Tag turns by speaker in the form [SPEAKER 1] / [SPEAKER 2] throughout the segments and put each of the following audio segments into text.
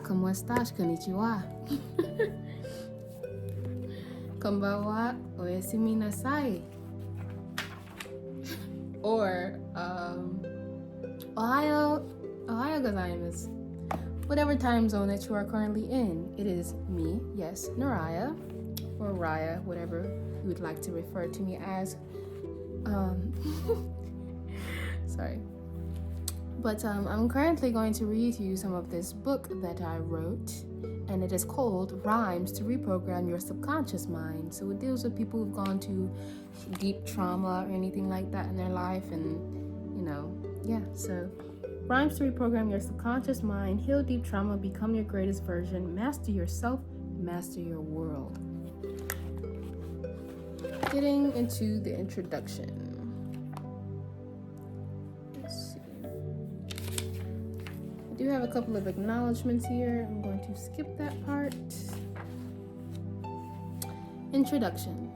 [SPEAKER 1] ¿cómo estás? Konnichiwa. Konbanwa, oyasumi nasai. Or, Ohio gozaimasu. Whatever time zone that you are currently in, it is me, yes, Naraya, or Raya, whatever you would like to refer to me as. Sorry. But I'm currently going to read to you some of this book that I wrote, and it is called Rhymes to Reprogram Your Subconscious Mind. So it deals with people who've gone to deep trauma or anything like that in their life, and so Rhymes to Reprogram Your Subconscious Mind, Heal Deep Trauma, Become Your Greatest Version, Master Yourself, Master Your World. Getting into the introduction. I do have a couple of acknowledgments here. I'm going to skip that part. Introduction.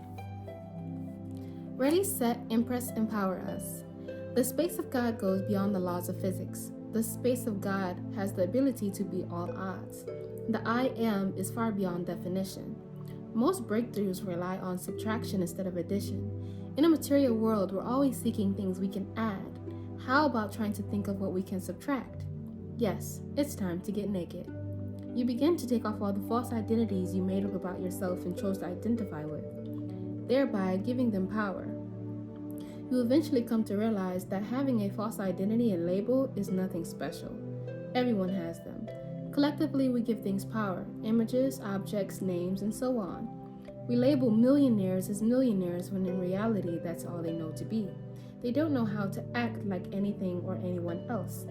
[SPEAKER 1] Ready, set, impress, empower us. The space of God goes beyond the laws of physics. The space of God has the ability to beat all odds. The I am is far beyond definition. Most breakthroughs rely on subtraction instead of addition. In a material world, we're always seeking things we can add. How about trying to think of what we can subtract? Yes, it's time to get naked. You begin to take off all the false identities you made up about yourself and chose to identify with, thereby giving them power. You eventually come to realize that having a false identity and label is nothing special. Everyone has them. Collectively, we give things power, images, objects, names, and so on. We label millionaires as millionaires when in reality, that's all they know to be. They don't know how to act like anything or anyone else.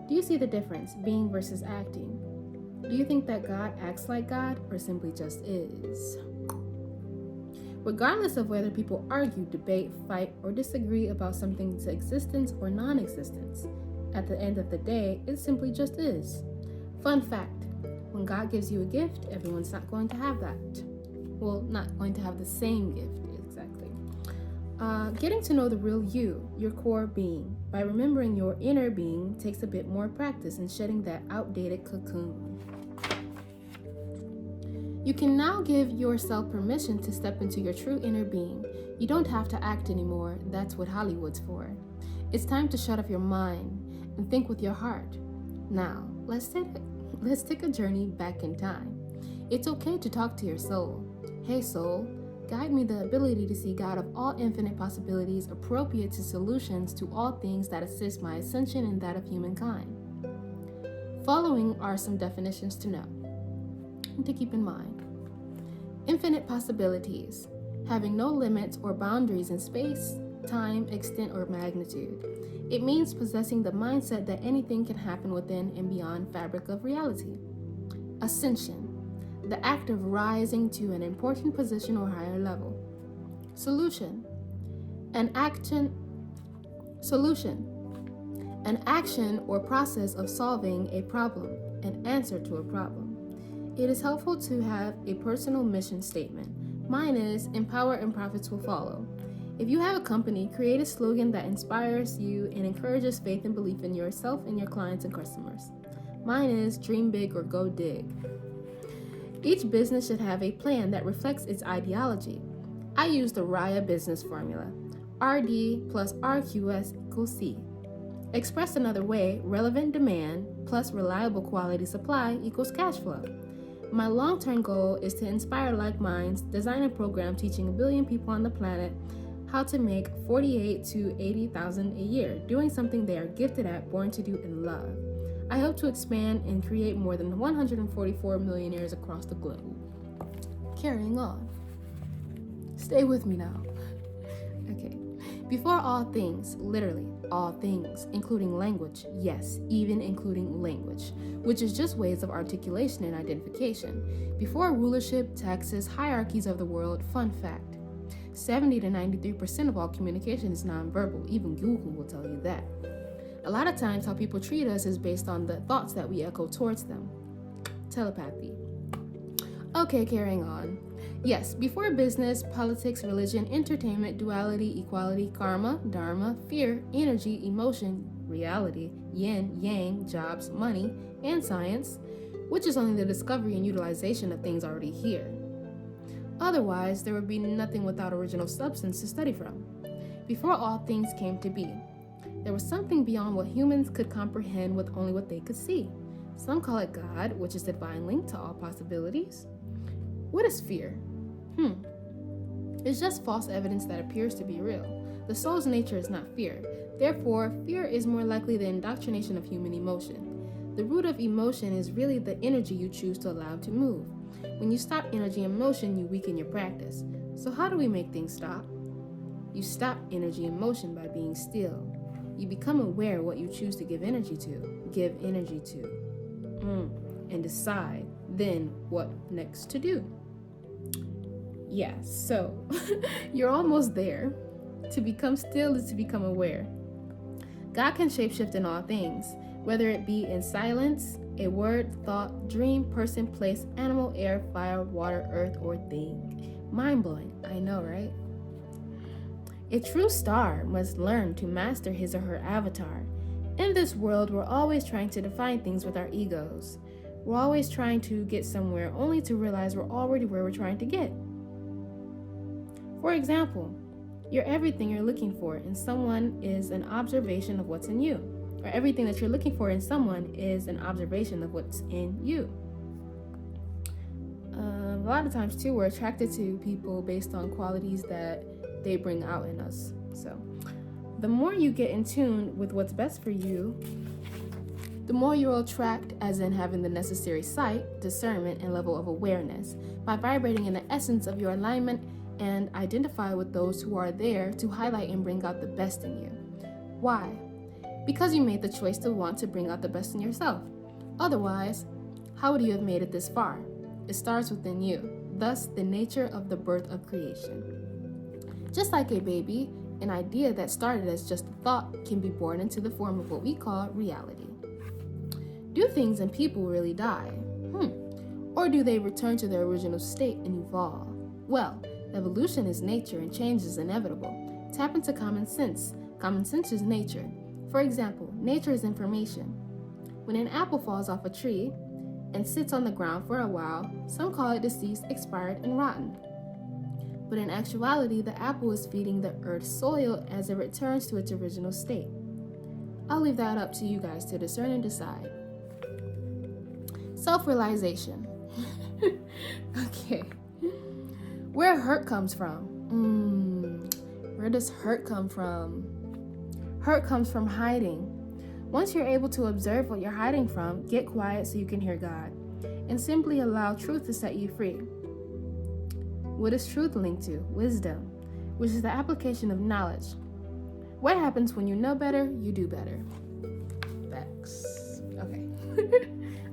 [SPEAKER 1] Do you see the difference, being versus acting? Do you think that God acts like God or simply just is? Regardless of whether people argue, debate, fight, or disagree about something's existence or non-existence, at the end of the day, it simply just is. Fun fact, when God gives you a gift, everyone's not going to have that. Well, not going to have the same gift, exactly. Getting to know the real you, your core being, by remembering your inner being takes a bit more practice in shedding that outdated cocoon. You can now give yourself permission to step into your true inner being. You don't have to act anymore. That's what Hollywood's for. It's time to shut off your mind and think with your heart. Now, let's take a journey back in time. It's okay to talk to your soul. Hey soul, guide me the ability to see God of all infinite possibilities appropriate to solutions to all things that assist my ascension and that of humankind. Following are some definitions to know and to keep in mind. Infinite possibilities, having no limits or boundaries in space, time, extent, or magnitude. It means possessing the mindset that anything can happen within and beyond fabric of reality. Ascension, the act of rising to an important position or higher level. Solution, an action or process of solving a problem, an answer to a problem. It is helpful to have a personal mission statement. Mine is, empower and profits will follow. If you have a company, create a slogan that inspires you and encourages faith and belief in yourself and your clients and customers. Mine is, dream big or go dig. Each business should have a plan that reflects its ideology. I use the Raya business formula. RD plus RQS equals C. Expressed another way, relevant demand plus reliable quality supply equals cash flow. My long-term goal is to inspire like minds, design a program teaching 1 billion people on the planet how to make $48,000 to $80,000 a year, doing something they are gifted at, born to do, and love. I hope to expand and create more than 144 millionaires across the globe. Carrying on. Stay with me now. Okay. Before all things, literally all things, including language, yes, even including language, which is just ways of articulation and identification. Before rulership, taxes, hierarchies of the world, fun fact, 70 to 93% of all communication is nonverbal. Even Google will tell you that. A lot of times how people treat us is based on the thoughts that we echo towards them. Telepathy. Okay, carrying on. Yes, before business, politics, religion, entertainment, duality, equality, karma, dharma, fear, energy, emotion, reality, yin, yang, jobs, money, and science, which is only the discovery and utilization of things already here. Otherwise, there would be nothing without original substance to study from. Before all things came to be, there was something beyond what humans could comprehend with only what they could see. Some call it God, which is the divine link to all possibilities. What is fear? It's just false evidence that appears to be real. The soul's nature is not fear. Therefore, fear is more likely the indoctrination of human emotion. The root of emotion is really the energy you choose to allow to move. When you stop energy and motion, you weaken your practice. So how do we make things stop? You stop energy and motion by being still. You become aware what you choose to give energy to. And decide then what next to do. Yeah, so you're almost there. To become still is to become aware. God can shapeshift in all things, whether it be in silence, a word, thought, dream, person, place, animal, air, fire, water, earth, or thing. Mind-blowing, I know, right? A true star must learn to master his or her avatar. In this world, we're always trying to define things with our egos. We're always trying to get somewhere only to realize we're already where we're trying to get. For example, you're everything you're looking for, and someone is an observation of what's in you. Or everything that you're looking for in someone is an observation of what's in you. A lot of times, too, we're attracted to people based on qualities that they bring out in us. So, the more you get in tune with what's best for you, the more you'll attract, as in having the necessary sight, discernment, and level of awareness, by vibrating in the essence of your alignment and identify with those who are there to highlight and bring out the best in you. Why? Because you made the choice to want to bring out the best in yourself. Otherwise, how would you have made it this far? It starts within you, thus the nature of the birth of creation. Just like a baby, an idea that started as just a thought can be born into the form of what we call reality. Do things and people really die? Or do they return to their original state and evolve? Well, evolution is nature and change is inevitable. Tap into common sense. Common sense is nature. For example, nature is information. When an apple falls off a tree and sits on the ground for a while, some call it deceased, expired, and rotten. But in actuality, the apple is feeding the earth's soil as it returns to its original state. I'll leave that up to you guys to discern and decide. Self-realization. Okay. Where hurt comes from? Where does hurt come from? Hurt comes from hiding. Once you're able to observe what you're hiding from, get quiet so you can hear God, and simply allow truth to set you free. What is truth linked to? Wisdom, which is the application of knowledge. What happens when you know better, you do better. Facts. Okay.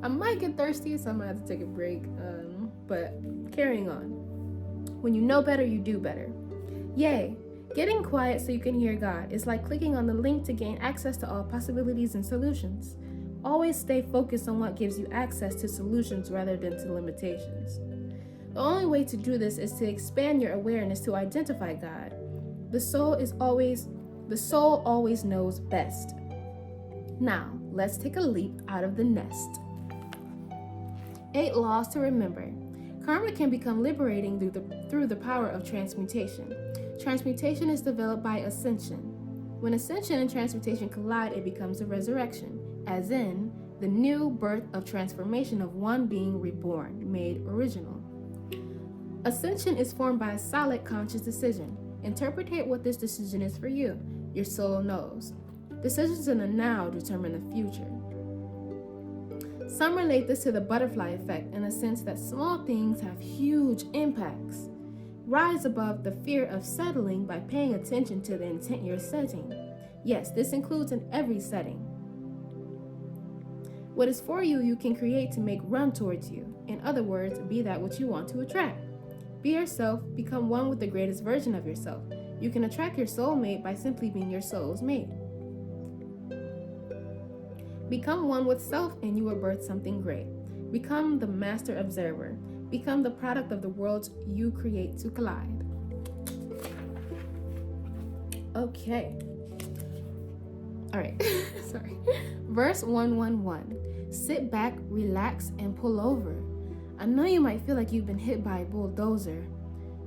[SPEAKER 1] I might get thirsty, so I'm gonna have to take a break, but carrying on. When you know better, you do better. Yay! Getting quiet so you can hear God is like clicking on the link to gain access to all possibilities and solutions. Always stay focused on what gives you access to solutions rather than to limitations. The only way to do this is to expand your awareness to identify God. The soul always knows best. Now, let's take a leap out of the nest. 8 laws to remember. Karma can become liberating through the power of transmutation. Transmutation is developed by ascension. When ascension and transmutation collide, it becomes a resurrection, as in the new birth of transformation of one being reborn, made original. Ascension is formed by a solid conscious decision. Interpret what this decision is for you. Your soul knows. Decisions in the now determine the future. Some relate this to the butterfly effect in the sense that small things have huge impacts. Rise above the fear of settling by paying attention to the intent you're setting. Yes, this includes in every setting. What is for you, you can create to make run towards you. In other words, be that which you want to attract. Be yourself, become one with the greatest version of yourself. You can attract your soulmate by simply being your soul's mate. Become one with self and you will birth something great. Become the master observer. Become the product of the worlds you create to collide. Okay. All right. Sorry. Verse 111. Sit back, relax, and pull over. I know you might feel like you've been hit by a bulldozer,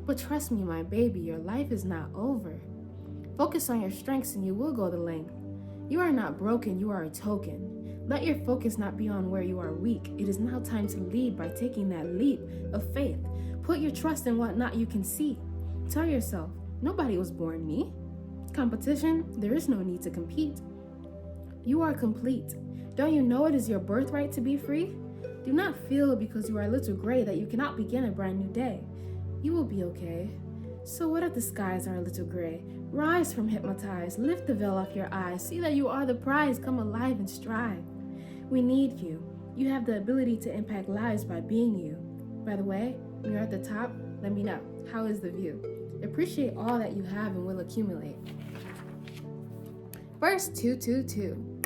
[SPEAKER 1] but trust me, my baby, your life is not over. Focus on your strengths and you will go the length. You are not broken, you are a token. Let your focus not be on where you are weak. It is now time to lead by taking that leap of faith. Put your trust in what not you can see. Tell yourself, nobody was born me. Competition, there is no need to compete. You are complete. Don't you know it is your birthright to be free? Do not feel because you are a little gray that you cannot begin a brand new day. You will be okay. So what if the skies are a little gray? Rise from hypnotized, lift the veil off your eyes, see that you are the prize, come alive and strive. We need you. You have the ability to impact lives by being you. By the way, when you're at the top, let me know. How is the view? Appreciate all that you have and will accumulate. Verse 222.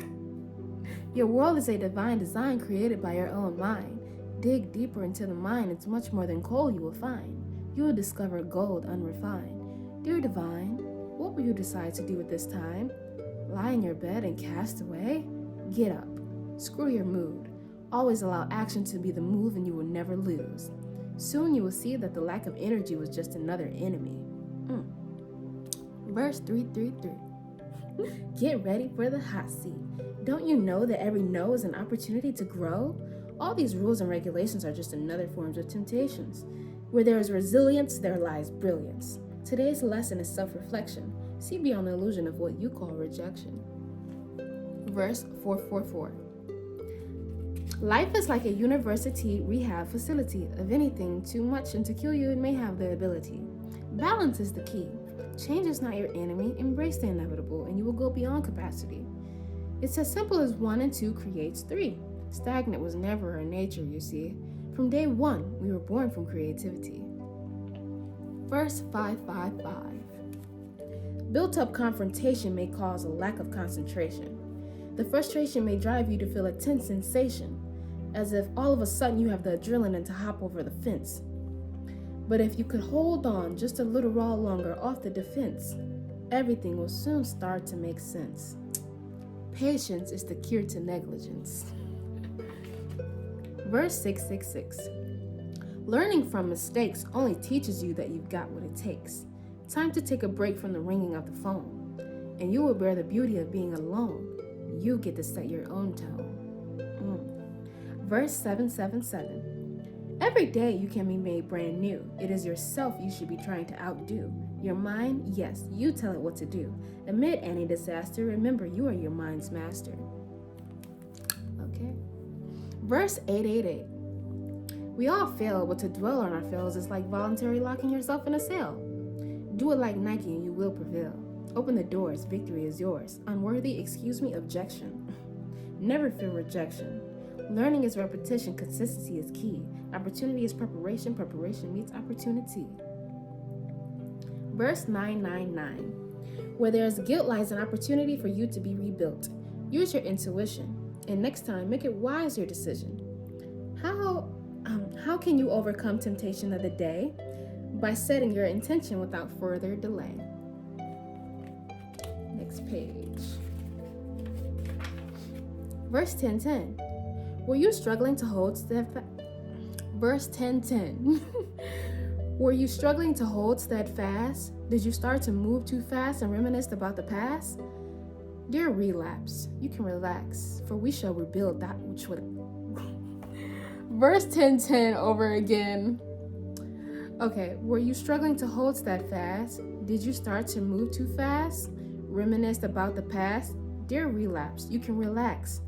[SPEAKER 1] Your world is a divine design created by your own mind. Dig deeper into the mind, it's much more than coal you will find. You will discover gold unrefined. Dear divine, what will you decide to do with this time? Lie in your bed and cast away? Get up. Screw your mood. Always allow action to be the move and you will never lose. Soon you will see that the lack of energy was just another enemy. Verse 333. Get ready for the hot seat. Don't you know that every no is an opportunity to grow? All these rules and regulations are just another forms of temptations. Where there is resilience, there lies brilliance. Today's lesson is self-reflection. See beyond the illusion of what you call rejection. Verse 444. Life is like a university rehab facility. Of anything too much and to kill you, it may have the ability. Balance is the key. Change is not your enemy. Embrace the inevitable, and you will go beyond capacity. It's as simple as 1 and 2 creates 3. Stagnant was never our nature, you see. From day one, we were born from creativity. Verse 555. Built-up confrontation may cause a lack of concentration. The frustration may drive you to feel a tense sensation, as if all of a sudden you have the adrenaline to hop over the fence. But if you could hold on just a little while longer off the defense, everything will soon start to make sense. Patience is the cure to negligence. Verse 666. Learning from mistakes only teaches you that you've got what it takes. Time to take a break from the ringing of the phone, and you will bear the beauty of being alone. You get to set your own tone. Verse 777. Every day you can be made brand new. It is yourself you should be trying to outdo. Your mind, yes, you tell it what to do. Amid any disaster, remember you are your mind's master. Okay. Verse 888. We all fail, but to dwell on our fails is like voluntarily locking yourself in a cell. Do it like Nike and you will prevail. Open the doors, victory is yours. Unworthy, excuse me, objection. Never fear rejection. Learning is repetition, consistency is key. Opportunity is preparation, preparation meets opportunity. Verse 999. Where there is guilt lies an opportunity for you to be rebuilt. Use your intuition, and next time make it wise your decision. How can you overcome temptation of the day? By setting your intention without further delay. Next page. Verse 10:10. Were you struggling to hold steadfast? Verse 10:10. Were you struggling to hold steadfast? Did you start to move too fast and reminisce about the past? Dear relapse, you can relax, for we shall rebuild that which would. Verse 10:10 over again. Okay, were you struggling to hold steadfast? Did you start to move too fast? Reminisce about the past? Dear relapse, you can relax,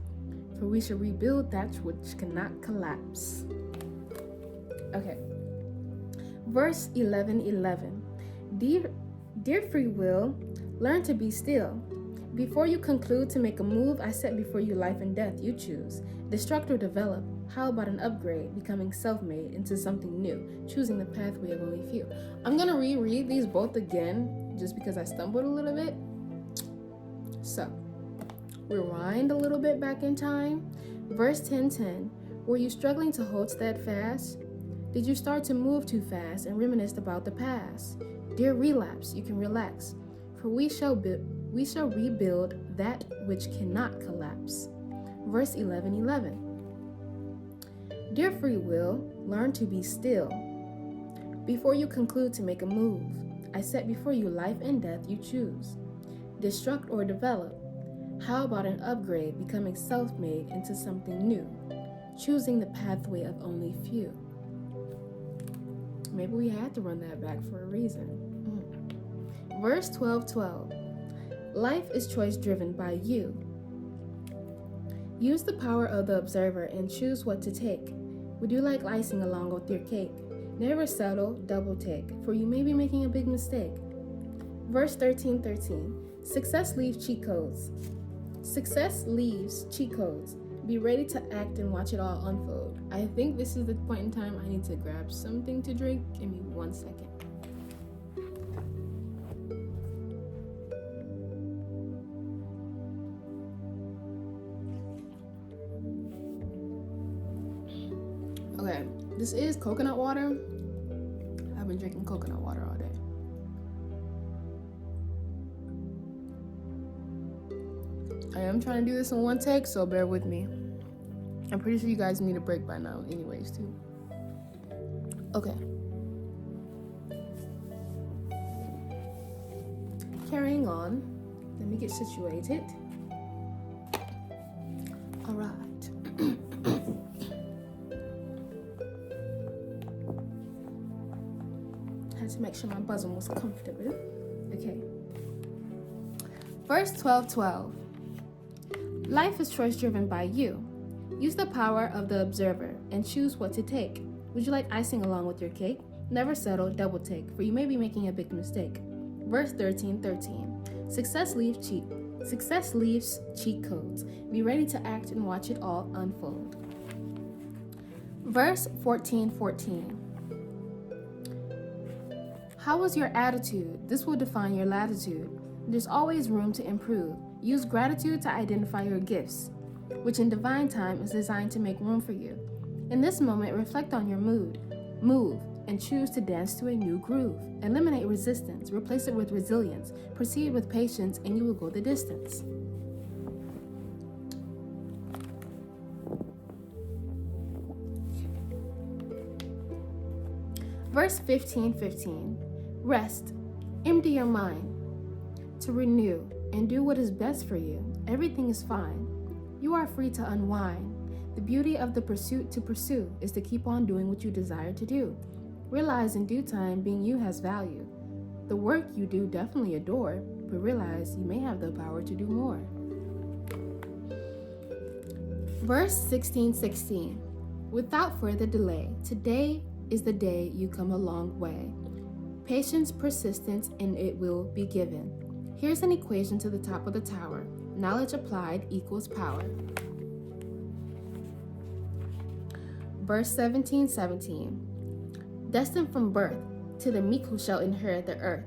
[SPEAKER 1] for we shall rebuild that which cannot collapse. Okay. Verse 11:11. Dear free will, learn to be still. Before you conclude to make a move, I set before you life and death. You choose. Destruct or develop. How about an upgrade, becoming self-made into something new, choosing the pathway of only few. I'm going to reread these both again, just because I stumbled a little bit. So, rewind a little bit back in time. Verse 10:10. Were you struggling to hold steadfast? Did you start to move too fast and reminisce about the past? Dear relapse, you can relax, for we shall rebuild that which cannot collapse. Verse 11:11. Dear free will, learn to be still. Before you conclude to make a move, I set before you life and death you choose. Destruct or develop. How about an upgrade, becoming self-made into something new? Choosing the pathway of only few. Maybe we had to run that back for a reason. Verse 12:12. Life is choice driven by you. Use the power of the observer and choose what to take. Would you like icing along with your cake? Never settle, double take, for you may be making a big mistake. Verse 13:13. Success leaves cheat codes. Success leaves cheat codes. Be ready to act and watch it all unfold. I think this is the point in time I need to grab something to drink. Give me 1 second. Okay, this is coconut water. I've been drinking coconut water all day. I am trying to do this in one take, so bear with me. I'm pretty sure you guys need a break by now anyways, too. Okay. Carrying on. Let me get situated. All right. Had to make sure my bosom was comfortable. Okay. Verse 12:12. Life is choice driven by you. Use the power of the observer and choose what to take. Would you like icing along with your cake? Never settle, double take, for you may be making a big mistake. Verse 13:13. Success leaves cheat codes. Be ready to act and watch it all unfold. Verse 14:14. How was your attitude? This will define your latitude. There's always room to improve. Use gratitude to identify your gifts, which in divine time is designed to make room for you. In this moment, reflect on your mood. Move and choose to dance to a new groove. Eliminate resistance, replace it with resilience. Proceed with patience and you will go the distance. Verse 15:15. Rest, empty your mind to renew and do what is best for you. Everything is fine. You are free to unwind. The beauty of the pursuit to pursue is to keep on doing what you desire to do. Realize in due time being you has value. The work you do definitely adore, but realize you may have the power to do more. Verse 16:16. Without further delay, today is the day you come a long way. Patience, persistence, and it will be given. Here's an equation to the top of the tower. Knowledge applied equals power. Verse 17:17. Destined from birth to the meek who shall inherit the earth.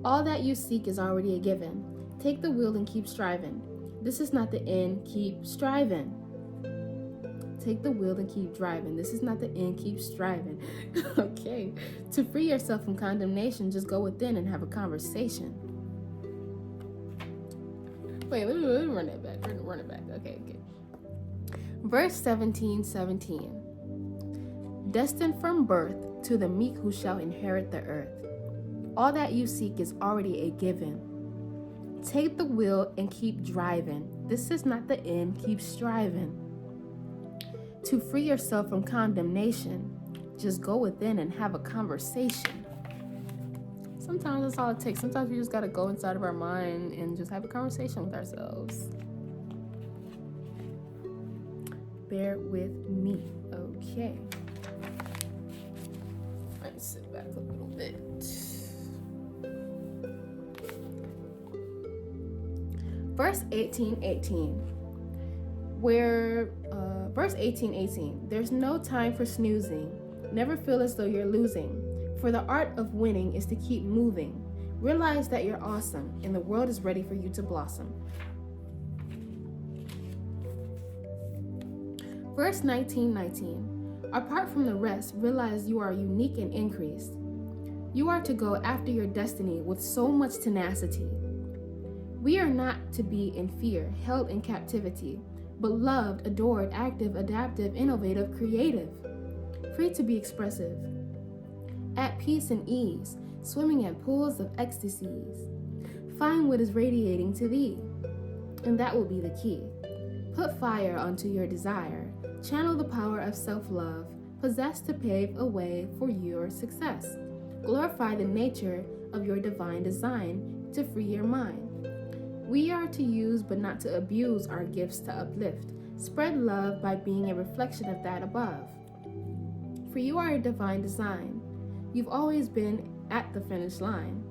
[SPEAKER 1] All that you seek is already a given. Take the wheel and keep striving. This is not the end, keep striving. Take the wheel and keep driving. This is not the end, keep striving. Okay. To free yourself from condemnation, just go within and have a conversation. Wait, let me run it back. Run it back. Okay. Verse 17:17. Destined from birth to the meek who shall inherit the earth. All that you seek is already a given. Take the wheel and keep driving. This is not the end, keep striving. To free yourself from condemnation, just go within and have a conversation. Sometimes that's all it takes. Sometimes we just gotta go inside of our mind and just have a conversation with ourselves. Bear with me, okay? Let me sit back a little bit. Verse 18:18. Verse 18:18. There's no time for snoozing. Never feel as though you're losing. For the art of winning is to keep moving. Realize that you're awesome and the world is ready for you to blossom. Verse 19:19. Apart from the rest, realize you are unique and increased. You are to go after your destiny with so much tenacity. We are not to be in fear, held in captivity. beloved, adored, active, adaptive, innovative, creative, free to be expressive, at peace and ease, swimming at pools of ecstasies. Find what is radiating to thee, and that will be the key. Put fire onto your desire, channel the power of self-love, possessed to pave a way for your success. Glorify the nature of your divine design to free your mind. We are to use but not to abuse our gifts to uplift. Spread love by being a reflection of that above. For you are a divine design. You've always been at the finish line.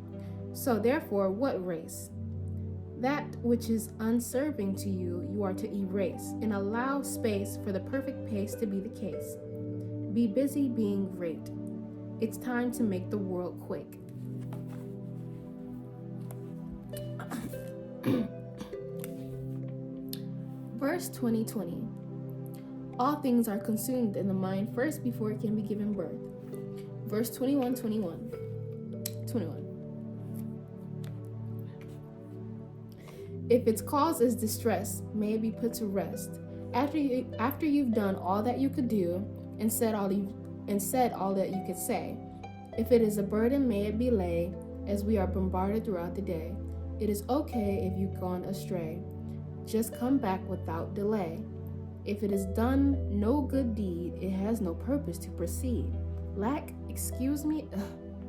[SPEAKER 1] So therefore, what race? That which is unserving to you, you are to erase and allow space for the perfect pace to be the case. Be busy being great. It's time to make the world quake. Verse 2020. All things are consumed in the mind first before it can be given birth. Verse 21. If its cause is distress, may it be put to rest. After you've done all that you could do and said all that you could say. If it is a burden, may it be laid, as we are bombarded throughout the day. It is okay if you've gone astray. Just come back without delay. If it is done no good deed, it has no purpose to proceed. Lack, excuse me,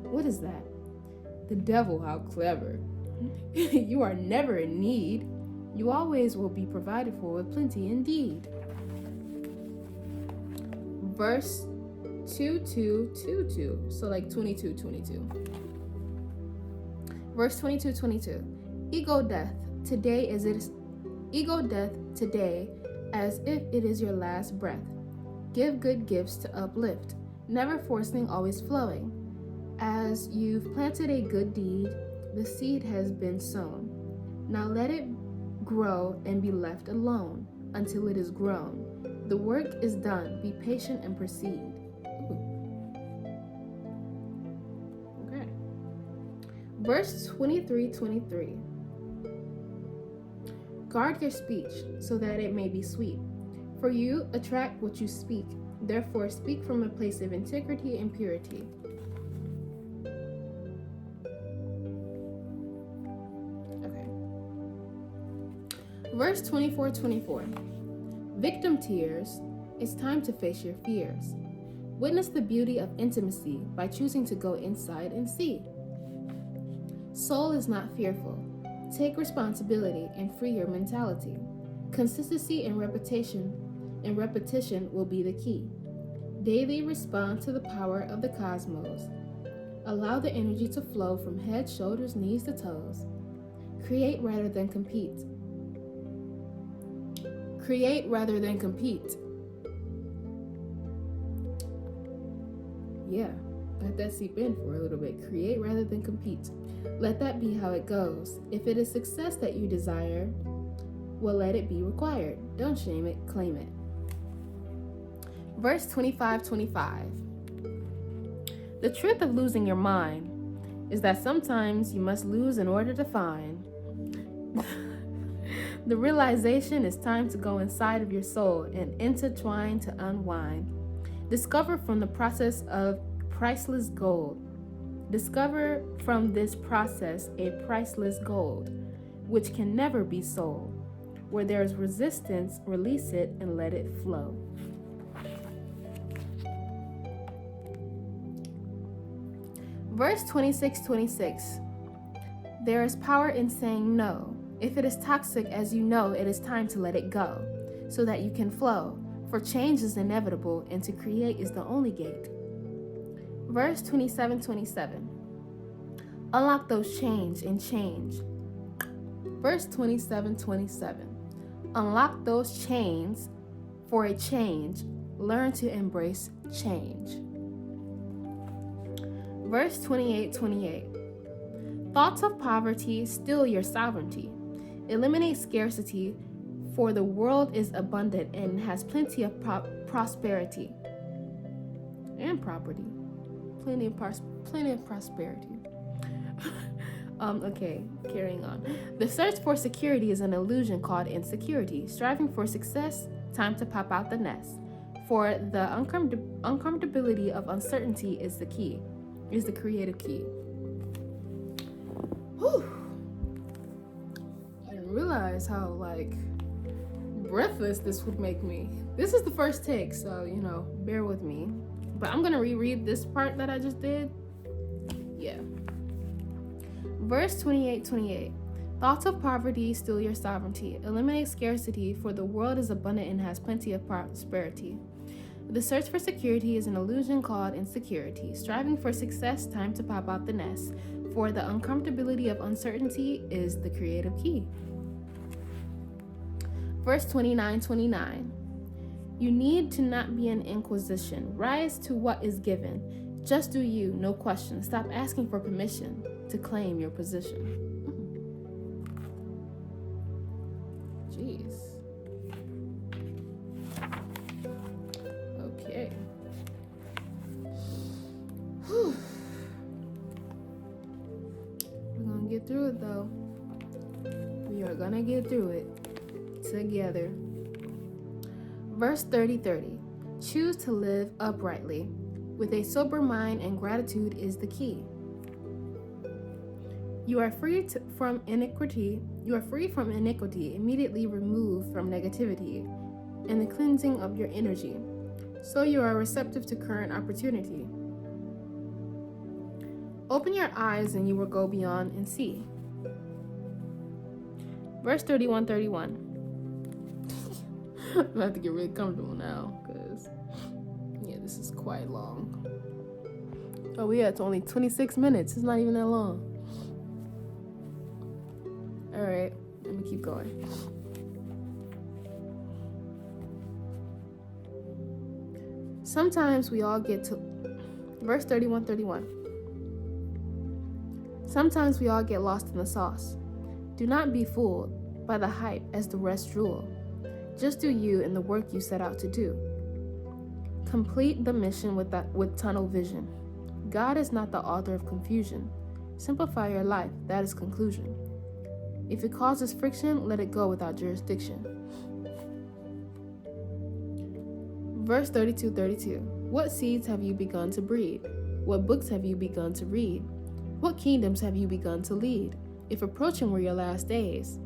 [SPEAKER 1] what is that? The devil, how clever. You are never in need. You always will be provided for with plenty indeed. Verse 22. So like 22. Verse 22. Ego death today as if it is your last breath. Give good gifts to uplift, never forcing, always flowing. As you've planted a good deed, the seed has been sown. Now let it grow and be left alone until it is grown. The work is done. Be patient and proceed. Okay. Verse 23. Guard your speech so that it may be sweet. For you attract what you speak. Therefore, speak from a place of integrity and purity. Okay. Verse 24. Victim tears, it's time to face your fears. Witness the beauty of intimacy by choosing to go inside and see. Soul is not fearful. Take responsibility and free your mentality. Consistency and repetition will be the key. Daily respond to the power of the cosmos. Allow the energy to flow from head, shoulders, knees to toes. Create rather than compete. Yeah, let that seep in for a little bit. Create rather than compete. Let that be how it goes. If it is success that you desire, well, let it be required. Don't shame it, claim it. Verse 25. The truth of losing your mind is that sometimes you must lose in order to find. The realization is time to go inside of your soul and intertwine to unwind. Discover from the process of priceless gold. Discover from this process a priceless gold, which can never be sold. Where there is resistance, release it and let it flow. Verse 26. There is power in saying no. If it is toxic, as you know, it is time to let it go, so that you can flow. For change is inevitable, and to create is the only gate. Verse 27. Unlock those chains and change. Verse 27. Unlock those chains for a change. Learn to embrace change. Verse 28. Thoughts of poverty steal your sovereignty. Eliminate scarcity, for the world is abundant and has plenty of prosperity and property. Plenty of prosperity. Okay, carrying on. The search for security is an illusion called insecurity. Striving for success, time to pop out the nest. For the uncomfortability of uncertainty is the key, is the creative key. Whew. I didn't realize how, like, breathless this would make me. This is the first take, so, bear with me. But I'm gonna reread this part that I just did. Yeah. Verse 28. Thoughts of poverty steal your sovereignty. Eliminate scarcity, for the world is abundant and has plenty of prosperity. The search for security is an illusion called insecurity. Striving for success, time to pop out the nest. For the uncomfortability of uncertainty is the creative key. Verse 29. You need to not be an inquisition. Rise to what is given. Just do you, no question. Stop asking for permission to claim your position. Jeez. Okay. Whew. We're gonna get through it though. We are gonna get through it together. Verse 30. Choose to live uprightly. With a sober mind, and gratitude is the key. You are free from iniquity. You are free from iniquity, immediately removed from negativity and the cleansing of your energy. So you are receptive to current opportunity. Open your eyes and you will go beyond and see. Verse 31. I'm gonna have to get really comfortable now, because this is quite long. Oh yeah, it's only 26 minutes. It's not even that long. Alright, let me keep going. Sometimes we all get to verse 31. Sometimes we all get lost in the sauce. Do not be fooled by the hype as the rest drool. Just do you and the work you set out to do. Complete the mission with tunnel vision. God is not the author of confusion. Simplify your life, that is conclusion. If it causes friction, let it go without jurisdiction. Verse 32. What seeds have you begun to breed? What books have you begun to read? What kingdoms have you begun to lead? If approaching were your last days,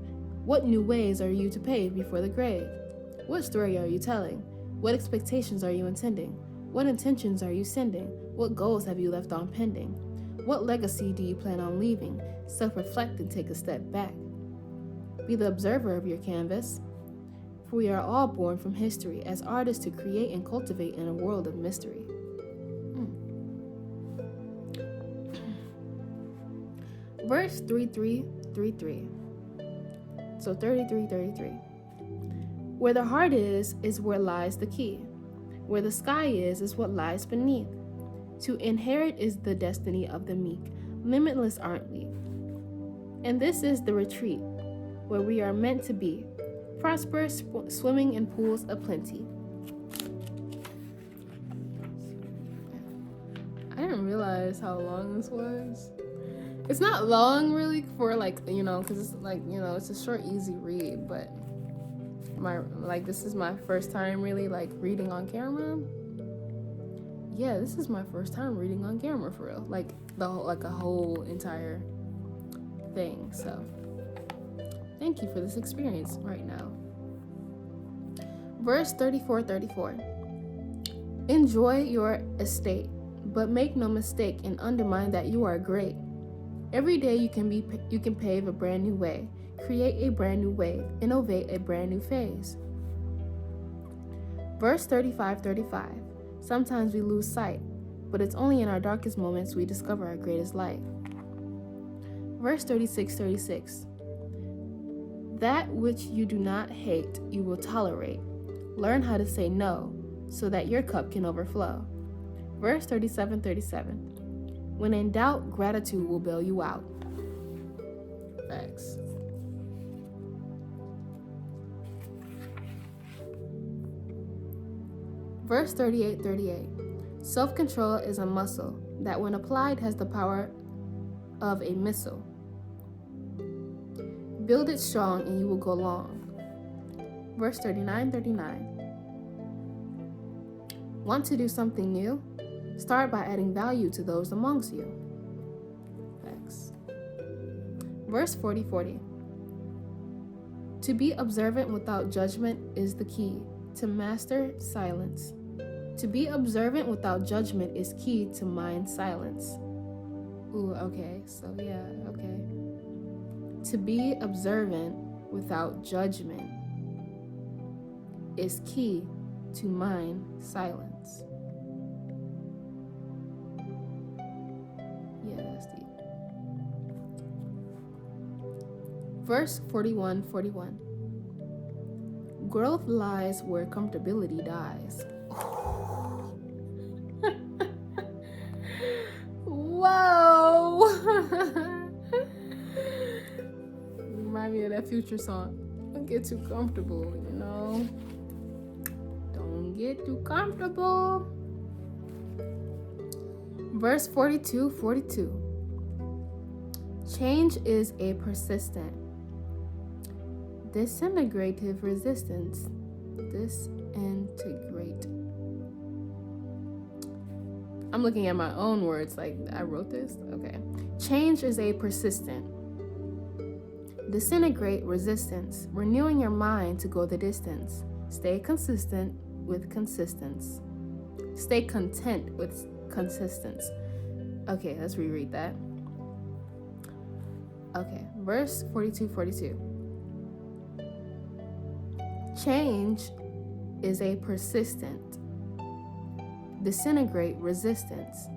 [SPEAKER 1] what new ways are you to pave before the grave? What story are you telling? What expectations are you intending? What intentions are you sending? What goals have you left on pending? What legacy do you plan on leaving? Self-reflect and take a step back. Be the observer of your canvas, for we are all born from history as artists to create and cultivate in a world of mystery. Verse 33. So 33. Where the heart is where lies the key. Where the sky is what lies beneath. To inherit is the destiny of the meek. Limitless aren't we? And this is the retreat where we are meant to be. Prosperous, swimming in pools of plenty. I didn't realize how long this was. It's not long really for because it's it's a short, easy read, but this is my first time really reading on camera. Yeah, this is my first time reading on camera for real. A whole entire thing. So thank you for this experience right now. Verse 34. Enjoy your estate, but make no mistake and undermine that you are great. Every day you can pave a brand new way, create a brand new wave, innovate a brand new phase. Verse 35. Sometimes we lose sight, but it's only in our darkest moments we discover our greatest light. Verse 36. That which you do not hate, you will tolerate. Learn how to say no, so that your cup can overflow. Verse 37. When in doubt, gratitude will bail you out. Facts. Verse 38. Self-control is a muscle that when applied has the power of a missile. Build it strong and you will go long. Verse 39. Want to do something new? Start by adding value to those amongst you. Facts. Verse 40. To be observant without judgment is the key to master silence. To be observant without judgment is key to mind silence. Ooh, okay. So yeah, okay. To be observant without judgment is key to mind silence. Yeah, that's deep. Verse 41. Growth lies where comfortability dies. Whoa! Remind me of that Future song. Don't get too comfortable, you know? Don't get too comfortable. Verse 42. Change is a persistent, disintegrative resistance. Disintegrate. I'm looking at my own words, like I wrote this. Okay. Change is a persistent, disintegrate resistance, renewing your mind to go the distance. Stay consistent with consistence. Stay content with consistence. Okay, let's reread that. Okay, verse 42. Change is a persistent, disintegrate resistance,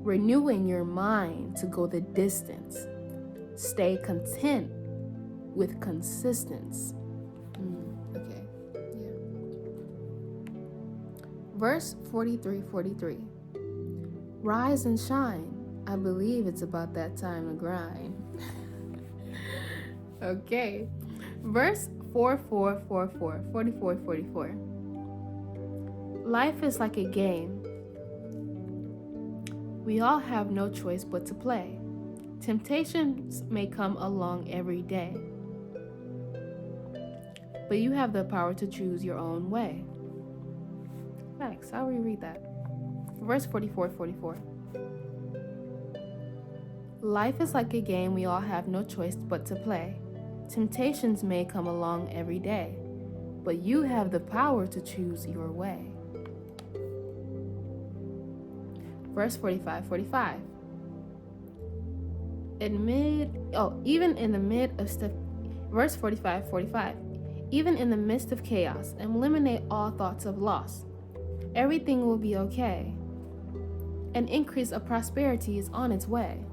[SPEAKER 1] renewing your mind to go the distance. Stay content with consistence. Okay, yeah. Verse 43. Rise and shine. I believe it's about that time to grind. Okay. Verse 44. Life is like a game. We all have no choice but to play. Temptations may come along every day, but you have the power to choose your own way. Facts. I'll reread that. Verse 44. Life is like a game we all have no choice but to play. Temptations may come along every day, but you have the power to choose your way. Verse 45. Verse 45. Even in the midst of chaos, eliminate all thoughts of loss. Everything will be okay. An increase of prosperity is on its way.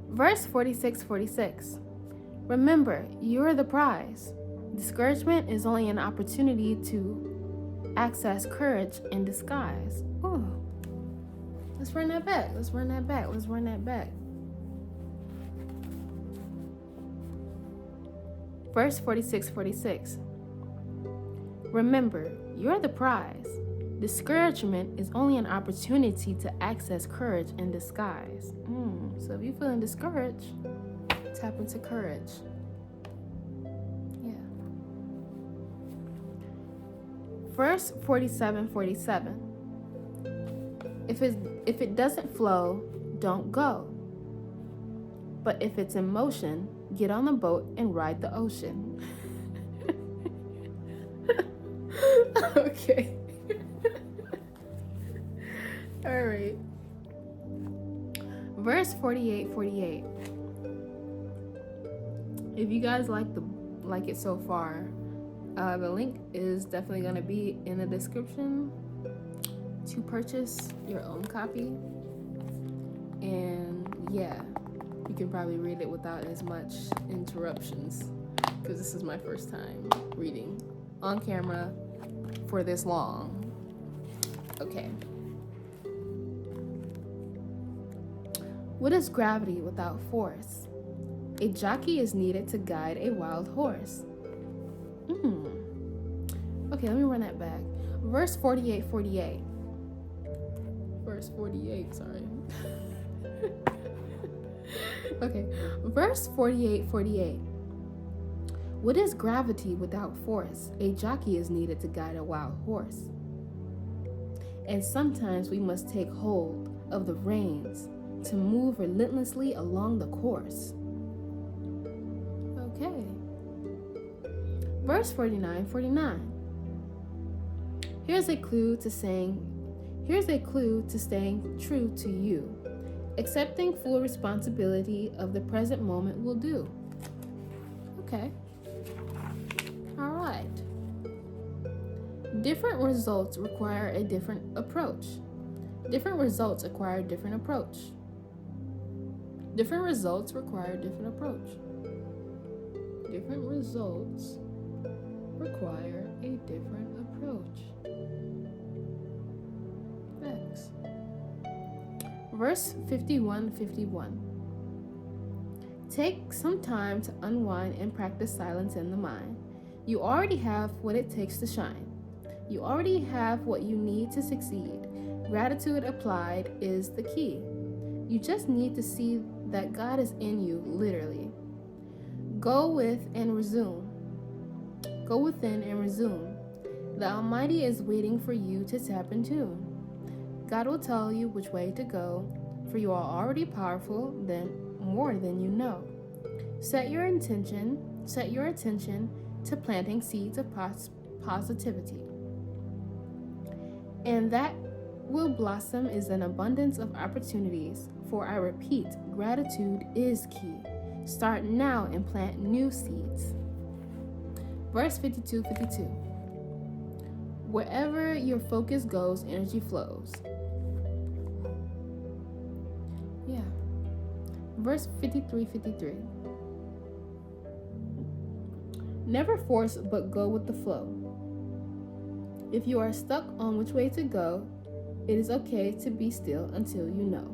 [SPEAKER 1] Verse 46. Remember, you're the prize. Discouragement is only an opportunity to access courage in disguise. Ooh. Let's run that back. Verse 46. Remember, you're the prize. Discouragement is only an opportunity to access courage in disguise. So if you're feeling discouraged, tap into courage. Yeah. Verse 47. If it doesn't flow, don't go. But if it's in motion, get on the boat and ride the ocean. Okay. All right. Verse 48. If you guys like it so far, the link is definitely going to be in the description to purchase your own copy. And yeah, you can probably read it without as much interruptions, because this is my first time reading on camera for this long. Okay. What is gravity without force? A jockey is needed to guide a wild horse. Okay, let me run that back. Verse 48. Verse 48, sorry. Okay, verse 48:48. What is gravity without force? A jockey is needed to guide a wild horse. And sometimes we must take hold of the reins to move relentlessly along the course. Okay. Verse 49:49. Here's a clue to staying true to you. Accepting full responsibility of the present moment will do. Okay. All right. Different results require a different approach. Different results require a different approach. Different results require a different approach. Different results require a different approach. Next. Verse 51:51. Take some time to unwind and practice silence in the mind. You already have what it takes to shine. You already have what you need to succeed. Gratitude applied is the key. You just need to see that God is in you, literally. Go within and resume. The Almighty is waiting for you to tap in tune. God will tell you which way to go, for you are already powerful, more than you know. Set your attention to planting seeds of positivity. And that will blossom is an abundance of opportunities, for I repeat, gratitude is key. Start now and plant new seeds. Verse 52:52. Wherever your focus goes, energy flows. Yeah. Verse 53:53. Never force, but go with the flow. If you are stuck on which way to go, it is okay to be still until you know.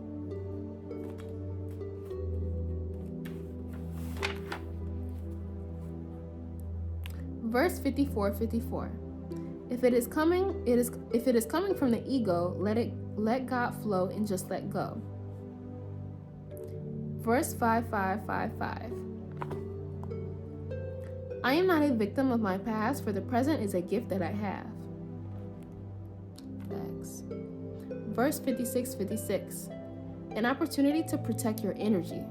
[SPEAKER 1] Verse 54:54. If it is coming from the ego, let God flow and just let go. Verse 55:55. I am not a victim of my past, for the present is a gift that I have. Next. Verse 56:56. An opportunity to protect your energy.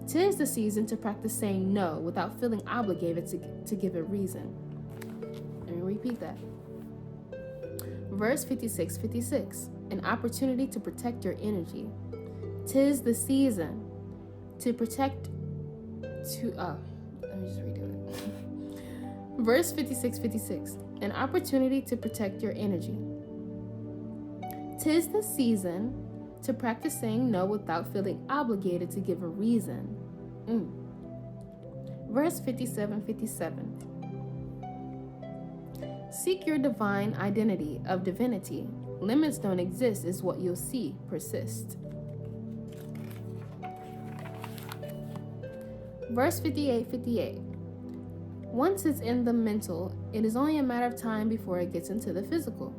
[SPEAKER 1] 'Tis the season to practice saying no without feeling obligated to give a reason. Let me repeat that. Verse 56:56. An opportunity to protect your energy. 'Tis the season to protect let me just redo it. Verse 56:56. An opportunity to protect your energy. 'Tis the season to practice saying no without feeling obligated to give a reason. Verse 57:57. Seek your divine identity of divinity. Limits don't exist is what you'll see persist. Verse 58:58. Once it's in the mental, it is only a matter of time before it gets into the physical.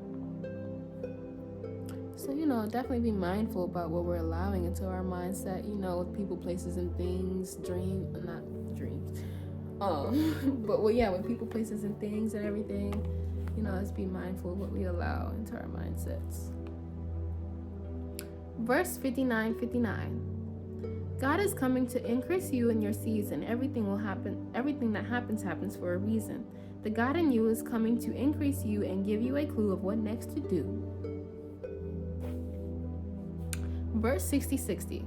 [SPEAKER 1] So, definitely be mindful about what we're allowing into our mindset, with people, places, and things, not dreams. But with people, places, and things and everything, let's be mindful of what we allow into our mindsets. Verse 59:59. God is coming to increase you in your season. Everything that happens for a reason. The God in you is coming to increase you and give you a clue of what next to do. Verse 60:60.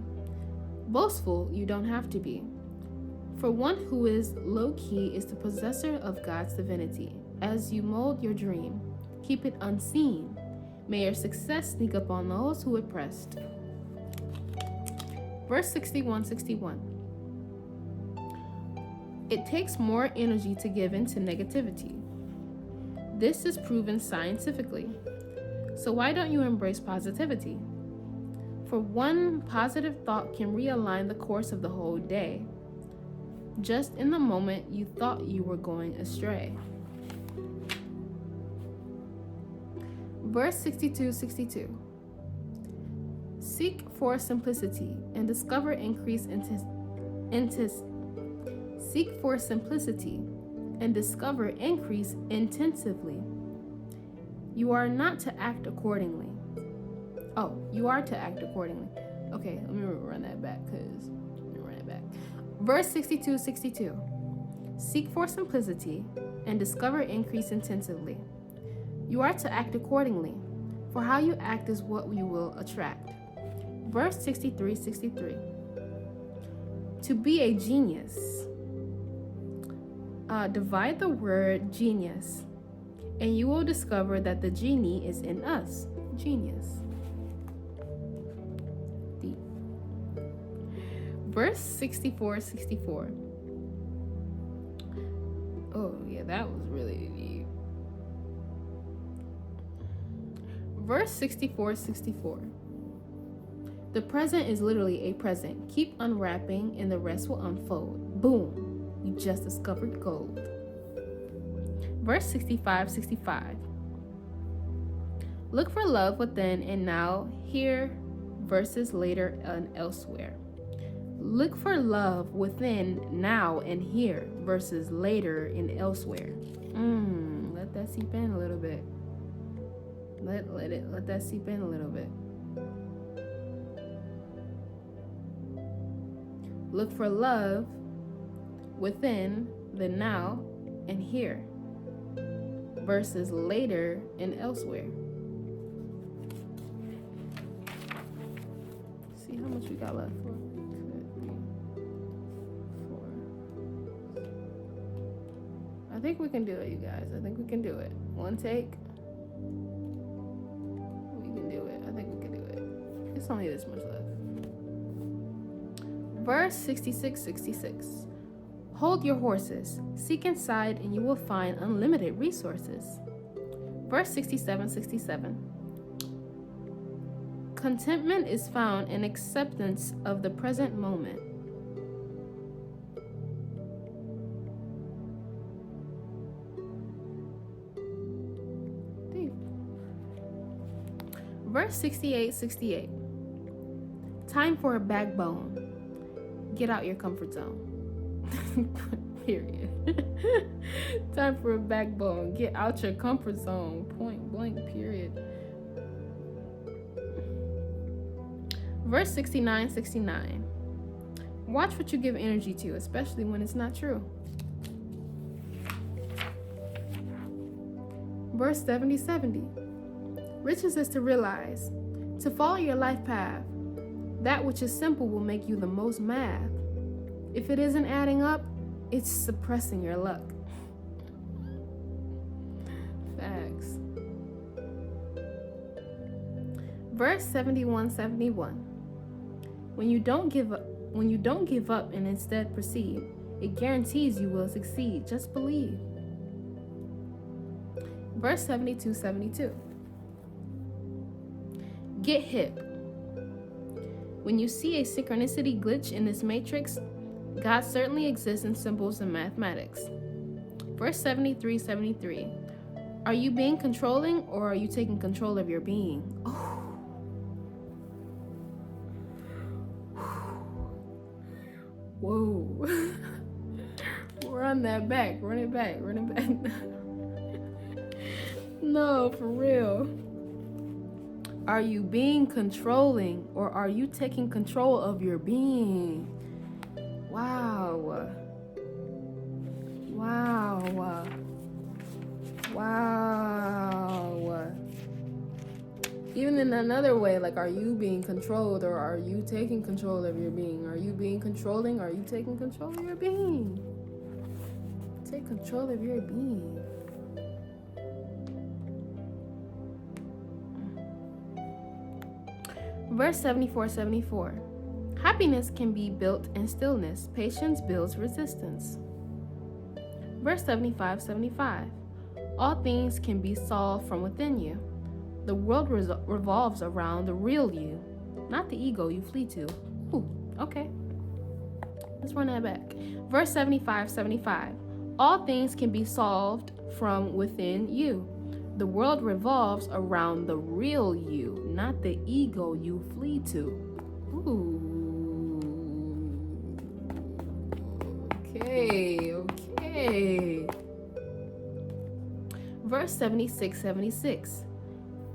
[SPEAKER 1] Boastful you don't have to be. For one who is low-key is the possessor of God's divinity. As you mold your dream, keep it unseen. May your success sneak up on those who oppressed. Verse 61:61. It takes more energy to give in to negativity. This is proven scientifically. So why don't you embrace positivity? For one positive thought can realign the course of the whole day, just in the moment you thought you were going astray. Verse 62:62. Seek for simplicity and discover increase Seek for simplicity and discover increase intensively. You are not to act accordingly. Oh, you are to act accordingly. Okay, let me run that back Verse 62. Seek for simplicity and discover increase intensively. You are to act accordingly, for how you act is what you will attract. Verse 63. To be a genius. Divide the word genius, and you will discover that the genie is in us. Genius. Deep. Verse 64. Oh, yeah, that was really deep. Verse 64. The present is literally a present. Keep unwrapping and the rest will unfold. Boom. You just discovered gold. Verse 65. Look for love within and now, here versus later and elsewhere. Look for love within now and here versus later and elsewhere. Let that seep in a little bit. Let that seep in a little bit. Look for love within the now and here versus later and elsewhere. See how much we got left for. 4. I think we can do it, you guys. I think we can do it. One take. We can do it. I think we can do it. It's only this much left. Verse 66. Hold your horses. Seek inside and you will find unlimited resources. Verse 67. Contentment is found in acceptance of the present moment. Deep. Verse 68. Time for a backbone. Get out your comfort zone. Period. Time for a backbone. Get out your comfort zone. Point blank, period. Verse 69. Watch what you give energy to, especially when it's not true. Verse 70. Riches is to realize, to follow your life path. That which is simple will make you the most math. If it isn't adding up, it's suppressing your luck. Facts. Verse 71. When you don't give up and instead proceed, it guarantees you will succeed. Just believe. Verse 72. Get hip. When you see a synchronicity glitch in this matrix, God certainly exists in symbols and mathematics. Verse 73. Are you being controlling or are you taking control of your being? Oh. Whoa. Run that back. Run it back. No, for real. Are you being controlling or are you taking control of your being? Wow. Even in another way, like, are you being controlled or are you taking control of your being? Are you being controlling? Are you taking control of your being? Take control of your being. Verse 74. Happiness can be built in stillness. Patience builds resistance. Verse 75. All things can be solved from within you. The world revolves around the real you, not the ego you flee to. Ooh, okay. Let's run that back. Verse 75. All things can be solved from within you. The world revolves around the real you, not the ego you flee to. Ooh. Okay. Verse 76.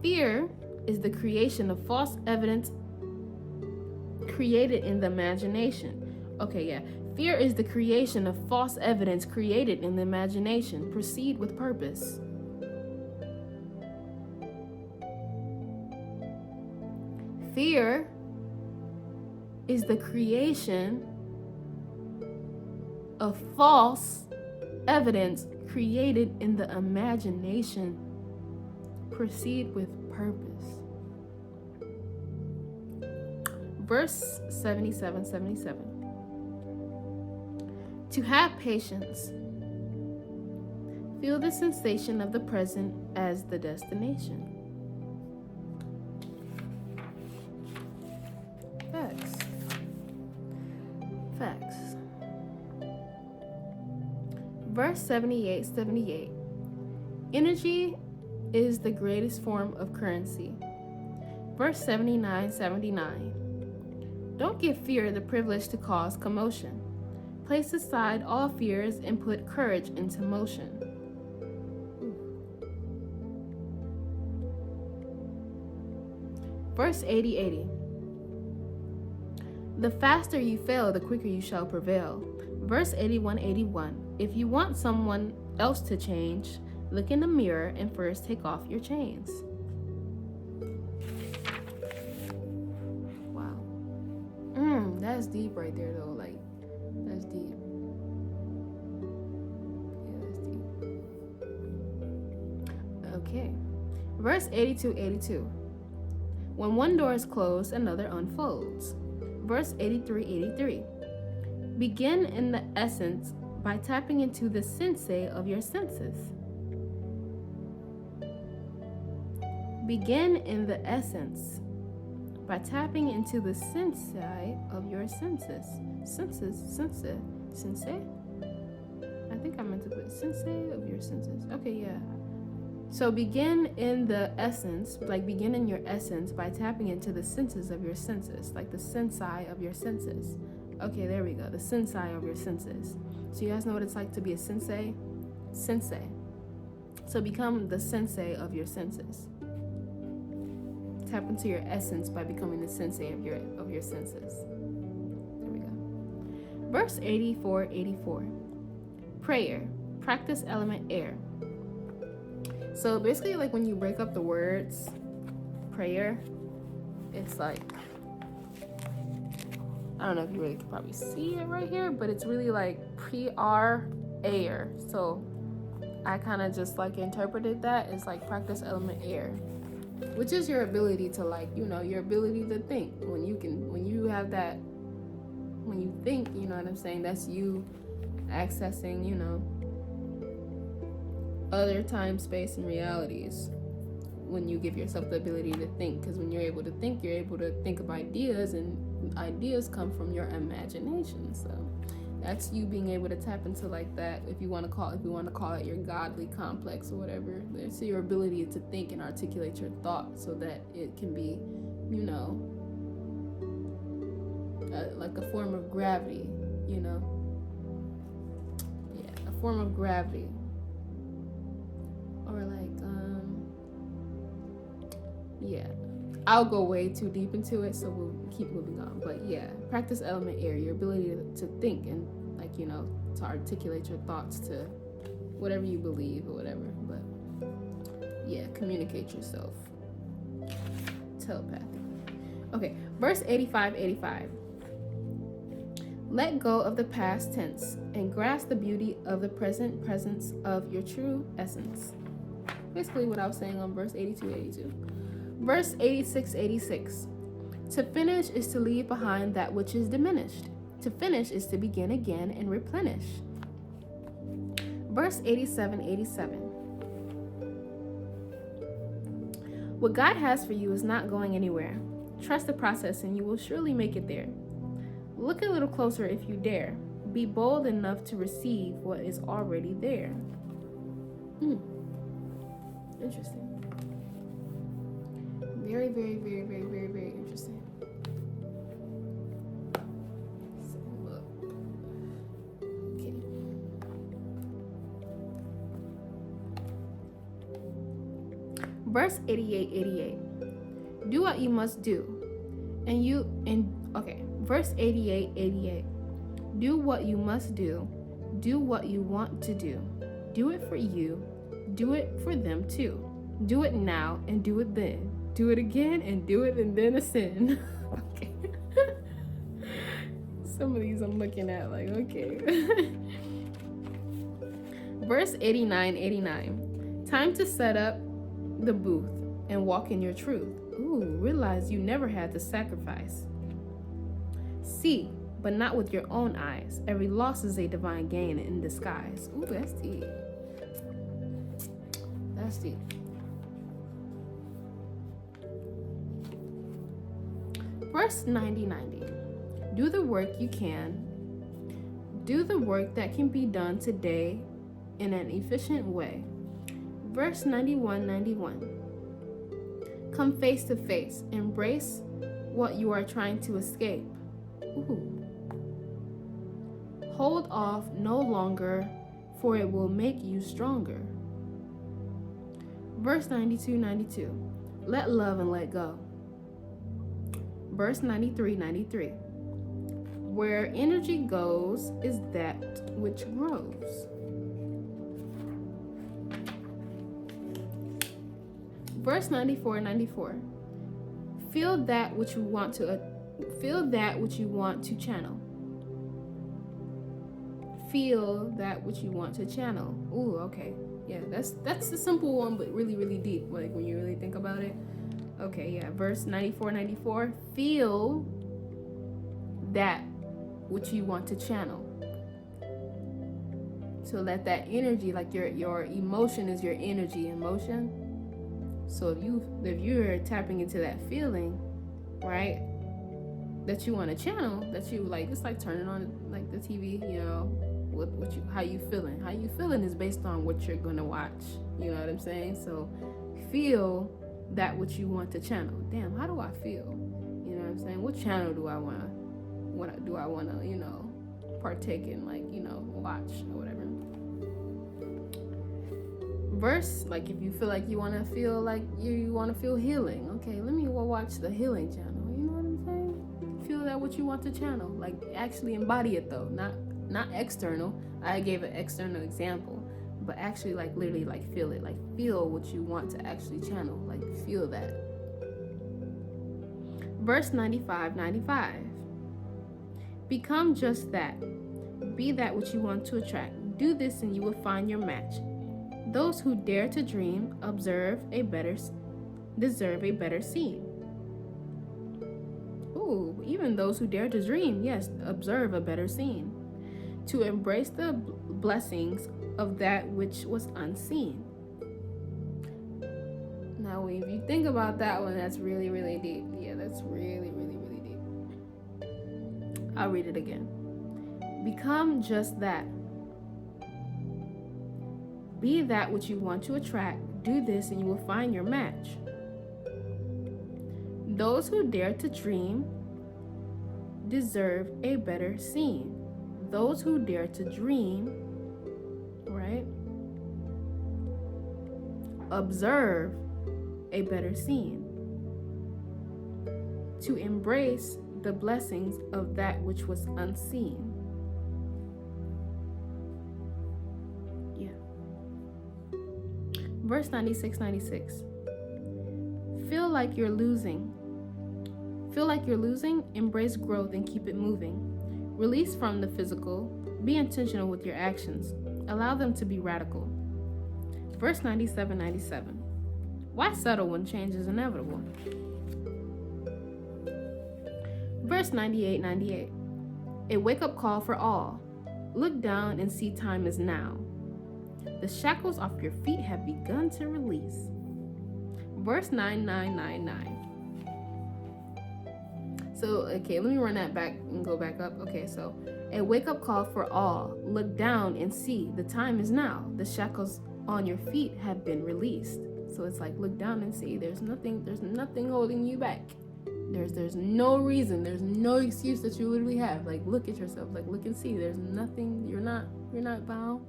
[SPEAKER 1] Fear is the creation of false evidence created in the imagination. Okay, yeah. Fear is the creation of false evidence created in the imagination. Proceed with purpose. Fear is the creation of false evidence created in the imagination. Proceed with purpose. Verse 77. To have patience. Feel the sensation of the present as the destination. Facts. Verse 78. Energy is the greatest form of currency. Verse 79. Don't give fear the privilege to cause commotion. Place aside all fears and put courage into motion. Verse 80. The faster you fail, the quicker you shall prevail. Verse 81. If you want someone else to change, look in the mirror and first take off your chains. Wow. That's deep right there though. Like, that's deep. Yeah, that's deep. Okay. Verse 82. When one door is closed, another unfolds. Verse 83. Begin in the essence by tapping into the sensei of your senses. Begin in the essence by tapping into the sensei of your senses. Sensei? I think I meant to put sensei of your senses. Okay, yeah. So begin in the essence, like begin in your essence by tapping into the senses of your senses, like the sensei of your senses. Okay, there we go. The sensei of your senses. So you guys know what it's like to be a sensei? Sensei. So become the sensei of your senses. Tap into your essence by becoming the sensei of your senses. There we go. Verse 84. Prayer. Practice element air. So basically, like when you break up the words prayer, it's like, I don't know if you really could probably see it right here, but it's really like pre-r air. So I kind of just like interpreted that as like practice element air, which is your ability to like, your ability to think. When you think, you know what I'm saying? That's you accessing, other time, space, and realities when you give yourself the ability to think. Because when you're able to think of ideas, and ideas come from your imagination. So that's you being able to tap into like that, if you want to call it your godly complex or whatever. It's your ability to think and articulate your thoughts so that it can be, like a form of gravity, a form of gravity. Or like, I'll go way too deep into it, so we'll keep moving on. But yeah, practice element air, your ability to think and like, to articulate your thoughts to whatever you believe or whatever. But yeah, communicate yourself. Telepathy. Okay, verse 85. Let go of the past tense and grasp the beauty of the present presence of your true essence. Basically what I was saying on verse 82. Verse 86. To finish is to leave behind that which is diminished. To finish is to begin again and replenish. Verse 87. What God has for you is not going anywhere. Trust the process and you will surely make it there. Look a little closer if you dare. Be bold enough to receive what is already there. Interesting. Very, very, very, very, very, very interesting. So, look. Okay. Verse 88. Do what you must do. Verse 88. Do what you must do. Do what you want to do. Do it for you. Do it for them too. Do it now and do it then. Do it again and do it and then ascend. Okay. Some of these I'm looking at like, okay. Verse 89. Time to set up the booth and walk in your truth. Ooh, realize you never had to sacrifice. See, but not with your own eyes. Every loss is a divine gain in disguise. Ooh, that's deep. That's deep. Verse 90. Do the work you can. Do the work that can be done today in an efficient way. Verse 91. Come face to face. Embrace what you are trying to escape. Ooh. Hold off no longer, for it will make you stronger. Verse 92. Let love and let go. Verse 93. Where energy goes is that which grows. Verse 94. Feel that which you want to channel. Feel that which you want to channel. Ooh, okay. Yeah, that's a simple one, but really, really deep, like when you really think about it. Okay, yeah. Verse 94. Feel that which you want to channel. So let that energy, like your emotion is your energy in motion. So if you're tapping into that feeling, right, that you want to channel, that you like, it's like turning on like the TV, you know, how you feeling. How you feeling is based on what you're gonna watch. You know what I'm saying? So feel that which you want to channel. Damn, how do I feel? You know what I'm saying? What channel do I wanna you know, partake in, like, you know, watch or whatever. Verse, like, if you feel like you want to feel like you want to feel healing, okay, let me watch the healing channel. You know what I'm saying? Feel that what you want to channel, like actually embody it though, not external. I gave an external example, but actually like literally like feel it, like feel what you want to actually channel, like feel that. Verse 95. Become just that. Be that which you want to attract. Do this and you will find your match. Those who dare to dream deserve a better scene. Ooh, even those who dare to dream, yes, observe a better scene. To embrace the blessings of that which was unseen. Now, if you think about that one, that's really, really deep. Yeah, that's really, really, really deep. I'll read it again. Become just that. Be that which you want to attract. Do this and you will find your match. Those who dare to dream deserve a better scene. Those who dare to dream, right, observe a better scene. To embrace the blessings of that which was unseen. Verse 96. Feel like you're losing. Embrace growth and keep it moving. Release from the physical. Be intentional with your actions. Allow them to be radical. Verse 97. Why settle when change is inevitable? Verse 98. A wake-up call for all. Look down and see time is now. The shackles off your feet have begun to release. Verse 99. So, okay, let me run that back and go back up. Okay, so a wake-up call for all. Look down and see. The time is now. The shackles on your feet have been released. So it's like, look down and see. There's nothing holding you back. There's no reason. There's no excuse that you literally have. Like, look at yourself. Like, look and see. There's nothing. You're not bound.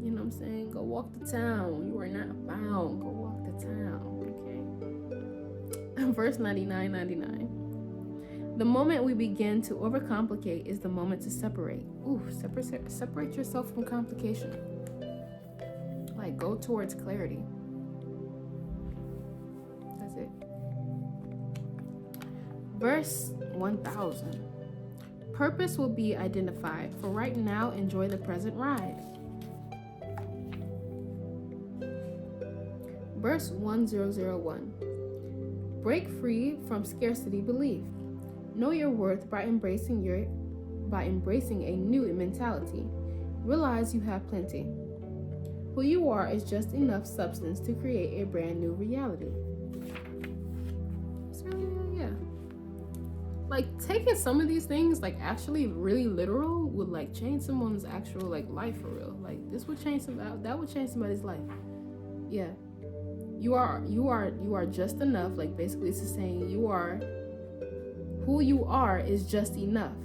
[SPEAKER 1] You know what I'm saying? Go walk the town. You are not bound. Go walk the town. Okay. Verse 99. The moment we begin to overcomplicate is the moment to separate. Ooh, separate yourself from complication. Like, go towards clarity. That's it. Verse 1000. Purpose will be identified. For right now, enjoy the present ride. Verse 1001. Break free from scarcity belief. Know your worth by embracing a new mentality. Realize you have plenty. Who you are is just enough substance to create a brand new reality. So yeah. Like, taking some of these things like actually really literal would like change someone's actual like life for real. Like, this would change that would change somebody's life. Yeah. You are just enough. Like, basically it's just saying who you are is just enough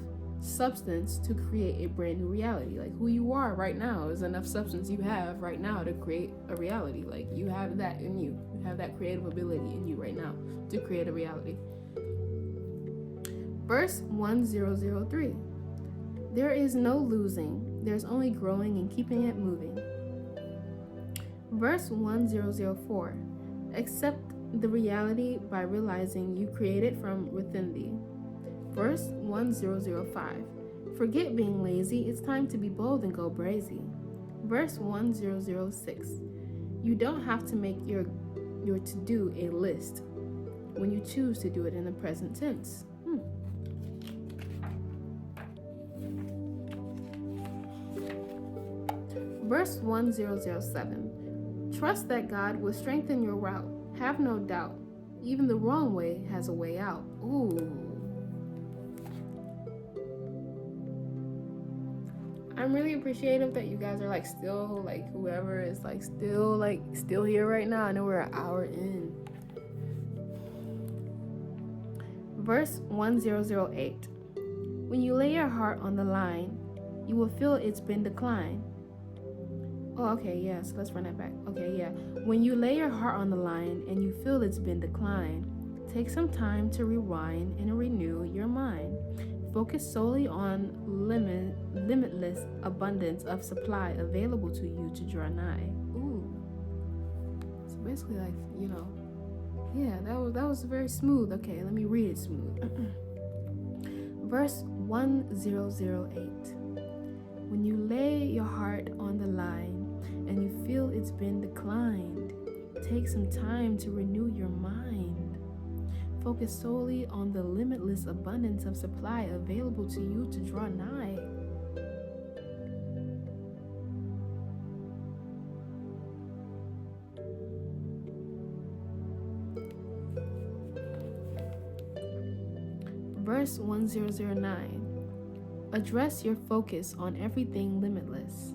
[SPEAKER 1] substance to create a brand new reality. Like, who you are right now is enough substance you have right now to create a reality. Like, you have that in you. You have that creative ability in you right now to create a reality. Verse 1003. There is no losing. There's only growing and keeping it moving. Verse 1004. Accept the reality by realizing you created from within thee. Verse 1005. Forget being lazy. It's time to be bold and go brazy. Verse 1006. You don't have to make your to-do a list when you choose to do it in the present tense. Verse 1007. Trust that God will strengthen your route. Have no doubt. Even the wrong way has a way out. Ooh. I'm really appreciative that you guys are like still like whoever is like still here right now. I know we're an hour in. Verse 1008. When you lay your heart on the line, you will feel it's been declined. Oh, okay, yeah, so let's run that back. Okay, yeah. When you lay your heart on the line and you feel it's been declined, take some time to rewind and renew your mind. Focus solely on limitless abundance of supply available to you to draw nigh. Ooh. So basically, like, you know, yeah, that was very smooth. Okay, let me read it smooth. Verse 1008. When you lay your heart on the line and you feel it's been declined, take some time to renew your mind. Focus solely on the limitless abundance of supply available to you to draw nigh. Verse 1009. Address your focus on everything limitless.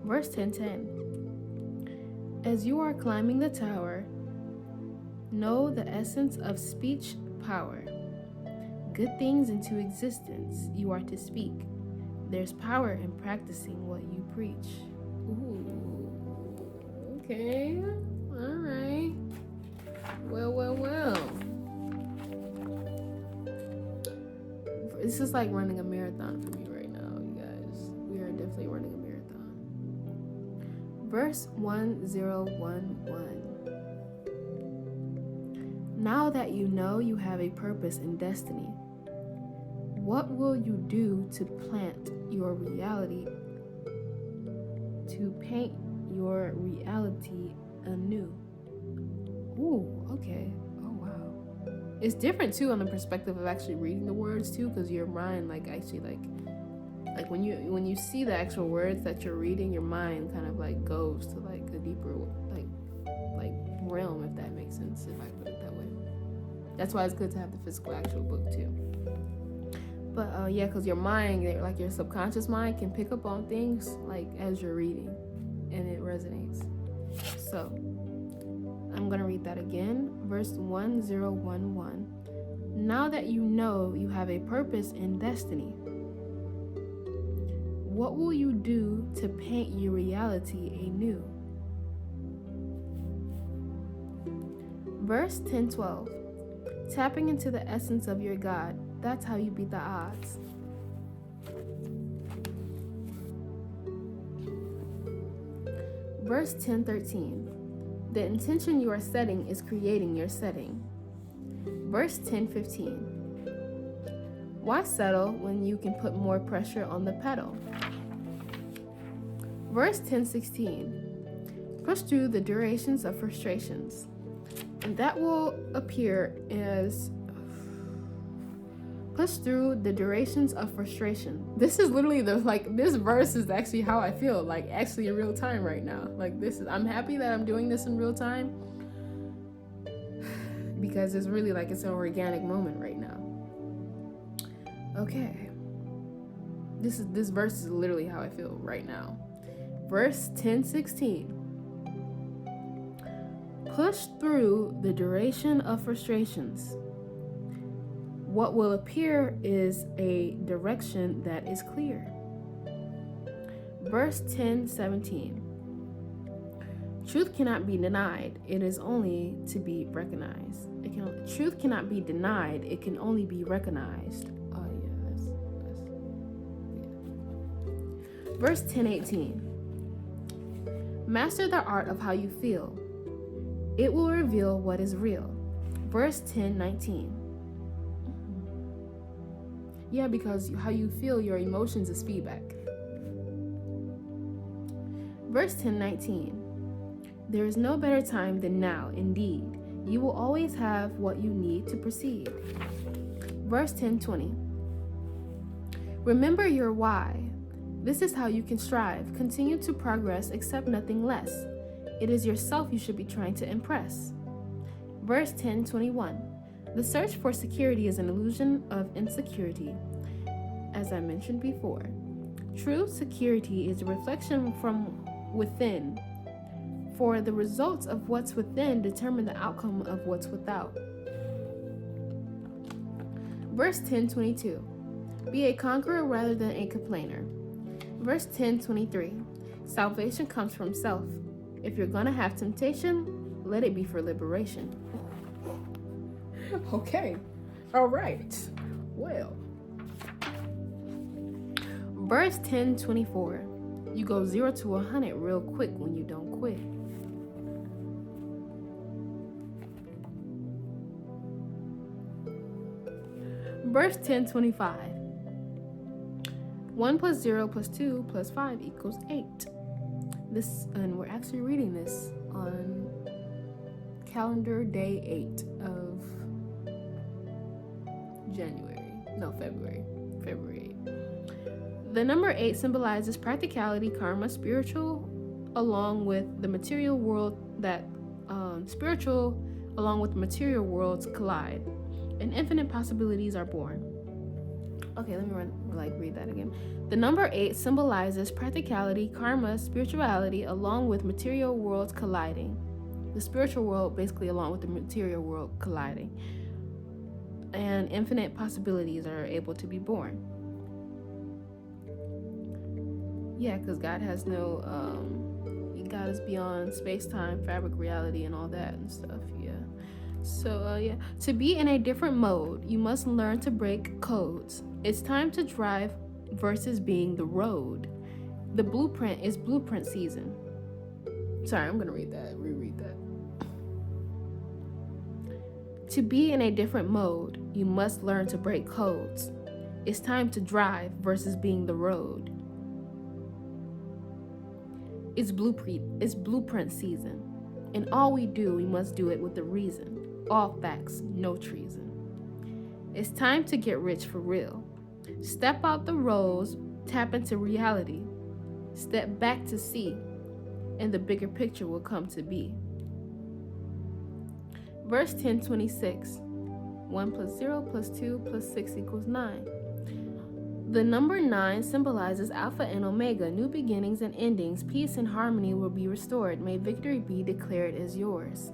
[SPEAKER 1] Verse 1010. As you are climbing the tower, know the essence of speech power. Good things into existence you are to speak. There's power in practicing what you preach. Ooh. Okay. All right. Well. This is like running a marathon for me right now, you guys. We are definitely running a marathon. Verse 1011. Now that you know you have a purpose and destiny, what will you do to plant your reality, to paint your reality anew? Ooh, okay. It's different too on the perspective of actually reading the words too, because your mind like actually like when you see the actual words that you're reading, your mind kind of like goes to like a deeper like realm, if that makes sense, if I put it that way. That's why it's good to have the physical actual book too. But yeah, because your mind, like your subconscious mind, can pick up on things like as you're reading, and it resonates. So, I'm going to read that again. Verse 1011. Now that you know you have a purpose and destiny, what will you do to paint your reality anew? Verse 10:12. Tapping into the essence of your God, that's how you beat the odds. Verse 10:13. The intention you are setting is creating your setting. Verse 10:15. Why settle when you can put more pressure on the pedal? Verse 10:16. Push through the durations of frustrations. And that will appear as push through the durations of frustration. This is literally this verse is actually how I feel, actually in real time right now. I'm happy that I'm doing this in real time because it's really it's an organic moment right now. Okay. This verse is literally how I feel right now. Verse 10:16. Push through the duration of frustrations. What will appear is a direction that is clear. Verse 10:17. Truth cannot be denied, it is only to be recognized. Truth cannot be denied, it can only be recognized. Oh yeah, that's yeah. Verse 10:18. Master the art of how you feel. It will reveal what is real. Verse 10:19. Yeah, because how you feel, your emotions is feedback. Verse 10:19. There is no better time than now, indeed. You will always have what you need to proceed. Verse 10:20. Remember your why. This is how you can strive. Continue to progress, accept nothing less. It is yourself you should be trying to impress. Verse 10:21. The search for security is an illusion of insecurity. As I mentioned before, true security is a reflection from within. For the results of what's within determine the outcome of what's without. Verse 10:22. Be a conqueror rather than a complainer. Verse 10:23. Salvation comes from self. If you're gonna have temptation, let it be for liberation. Okay. All right. Well. Verse 10:24. You go 0 to 100 real quick when you don't quit. Verse 10:25. 1 plus 0 plus 2 plus 5 equals 8. And we're actually reading this on calendar day 8 of February 8. The number 8 symbolizes practicality, karma, spiritual, along with the material world worlds collide, and infinite possibilities are born. Okay, let me read that again. The number 8 symbolizes practicality, karma, spirituality, along with material worlds colliding. The spiritual world basically along with the material world colliding. And infinite possibilities are able to be born. Yeah, because God has God is beyond space-time, fabric, reality, and all that and stuff, yeah. So, to be in a different mode, you must learn to break codes. It's time to drive versus being the road. The blueprint is blueprint season. Sorry, I'm going to reread that. To be in a different mode, you must learn to break codes. It's time to drive versus being the road. It's blueprint season. In all we do, we must do it with a reason. All facts, no treason. It's time to get rich for real. Step out the roads, tap into reality. Step back to see, and the bigger picture will come to be. Verse 10:26. 1 plus 0 plus 2 plus 6 equals 9. The number 9 symbolizes Alpha and Omega, new beginnings and endings. Peace and harmony will be restored. May victory be declared as yours.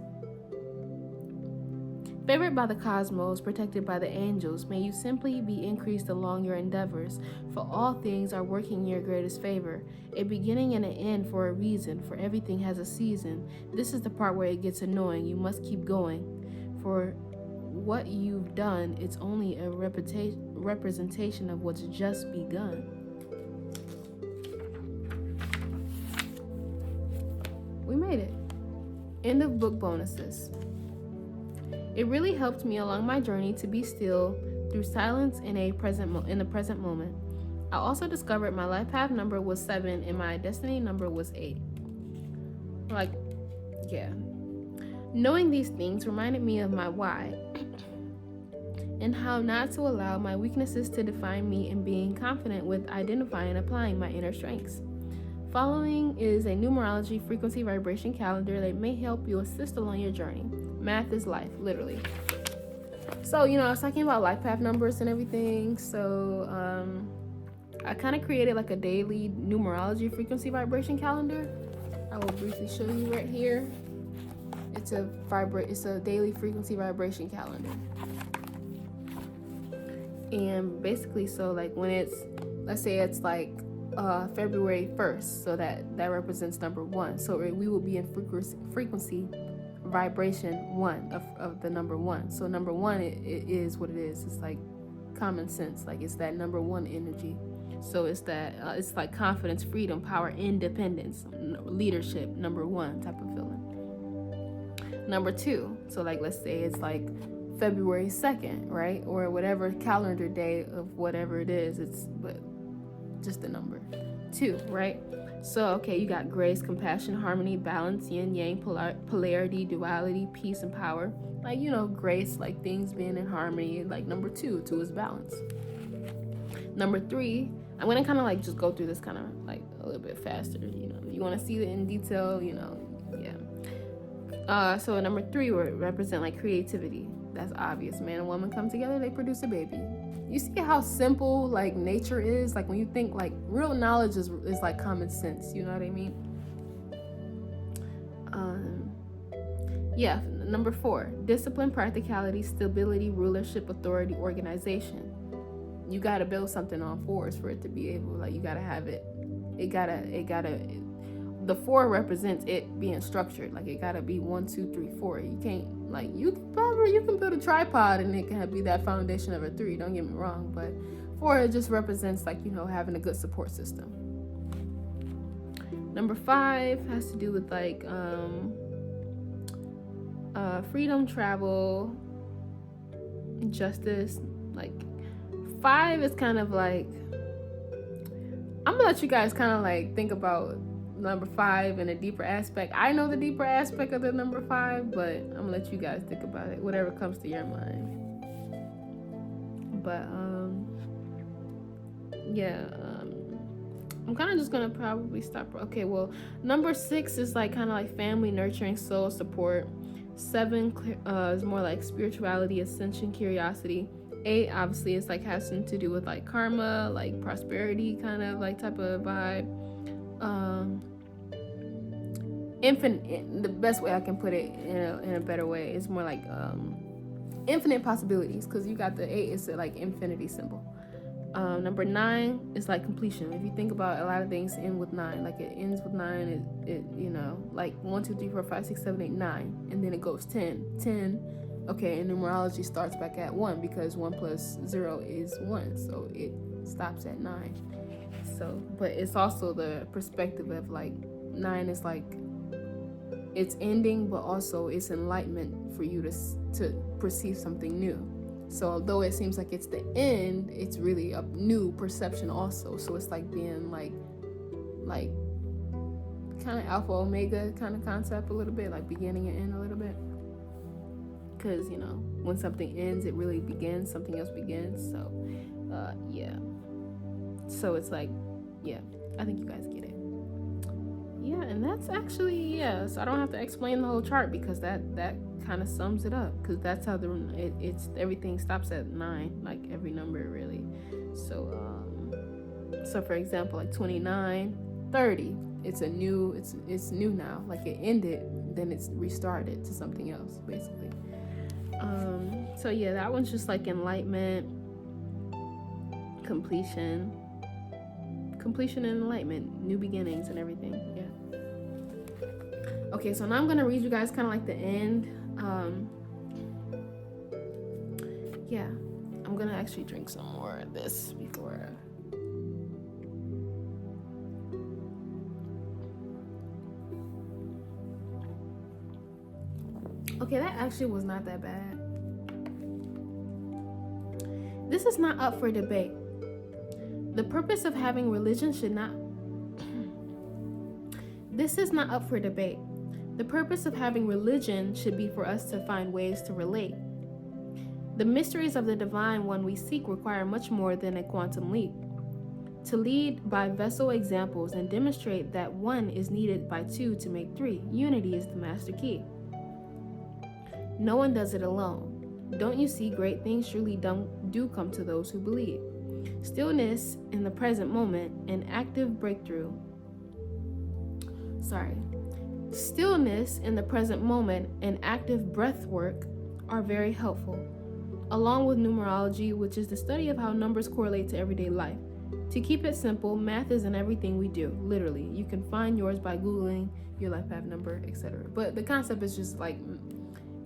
[SPEAKER 1] Favored by the cosmos, protected by the angels, may you simply be increased along your endeavors, for all things are working in your greatest favor. A beginning and an end for a reason, for everything has a season. This is the part where it gets annoying. You must keep going. For what you've done, it's only a representation of what's just begun. We made it. End of book bonuses. It really helped me along my journey to be still through silence in the present moment. I also discovered my life path number was 7 and my destiny number was 8. Knowing these things reminded me of my why and how not to allow my weaknesses to define me, and being confident with identifying and applying my inner strengths. Following is a numerology frequency vibration calendar that may help you assist along your journey. Math is life, literally. So, I was talking about life path numbers and everything. So, I kind of created like a daily numerology frequency vibration calendar. I will briefly show you right here. It's a daily frequency vibration calendar. And basically, so like when it's, let's say it's like February 1st, so that represents number 1. So we will be in frequency vibration 1 of the number 1. So number 1 it is what it is. It's like common sense, like it's that number 1 energy. So it's that it's like confidence, freedom, power, independence, leadership, number 1 type of feeling. Number 2, so like let's say it's like February 2nd, right, or whatever calendar day of whatever it is, it's but just the number 2, right? So okay, you got grace, compassion, harmony, balance, yin yang, polarity, duality, peace, and power. Like, grace, like things being in harmony. Like number 2 is balance. Number 3, I'm gonna kind of like just go through this kind of like a little bit faster. You want to see it in detail, yeah. So number 3 would represent like creativity. That's obvious. Man and woman come together, they produce a baby. You see how simple like nature is? Like when you think like real knowledge is like common sense, you know what I mean? Number 4, discipline, practicality, stability, rulership, authority, organization. You gotta build something on 4s for it to be able, like you gotta have it. The 4 represents it being structured. Like it gotta be 1, 2, 3, 4. You can't like you can build a tripod and it can be that foundation of a 3. Don't get me wrong, but 4 it just represents like having a good support system. Number 5 has to do with like freedom, travel, justice. Like 5 is kind of like, I'm gonna let you guys kind of like think about number 5 in a deeper aspect. I know the deeper aspect of the number 5, but I'm gonna let you guys think about it, whatever comes to your mind. But I'm kind of just gonna probably stop. Okay, well, number 6 is like kind of like family, nurturing, soul support. 7 is more like spirituality, ascension, curiosity. 8 obviously is like has something to do with like karma, like prosperity kind of like type of vibe. Infinite, the best way I can put it in a better way is more like infinite possibilities, because you got the 8 is like infinity symbol. Number 9 is like completion. If you think about a lot of things end with 9, like it ends with 9, it like 1, 2, 3, 4, 5, 6, 7, 8, 9, and then it goes 10. Okay, and numerology starts back at 1 because 1 plus 0 is 1, so it stops at 9. So, but it's also the perspective of like 9 is like it's ending, but also it's enlightenment for you to perceive something new. So although it seems like it's the end, it's really a new perception also. So it's like being like kind of alpha omega kind of concept a little bit, like beginning and end a little bit. Because when something ends, it really begins, something else begins. So yeah. So it's like, yeah, I think you guys get it. Yeah, and that's actually, so I don't have to explain the whole chart because that kind of sums it up, because that's how it's everything stops at 9, like every number really. So So for example, like 29, 30, it's new now. Like it ended, then it's restarted to something else, basically. So yeah, that one's just like enlightenment, completion and enlightenment, new beginnings and everything. Yeah. Okay, so now I'm gonna read you guys kind of like the end. Yeah, I'm gonna actually drink some more of this before. Okay, that actually was not that bad. This is not up for debate. The purpose of having religion should not. This is not up for debate. The purpose of having religion should be for us to find ways to relate. The mysteries of the divine one we seek require much more than a quantum leap. To lead by vessel examples and demonstrate that one is needed by two to make three, unity is the master key. No one does it alone. Don't you see, great things surely do come to those who believe. Stillness in the present moment and active breakthrough. Stillness in the present moment and active breath work are very helpful, along with numerology, which is the study of how numbers correlate to everyday life. To keep it simple, math is in everything we do, literally. You can find yours by Googling your life path number, etc. But the concept is just like,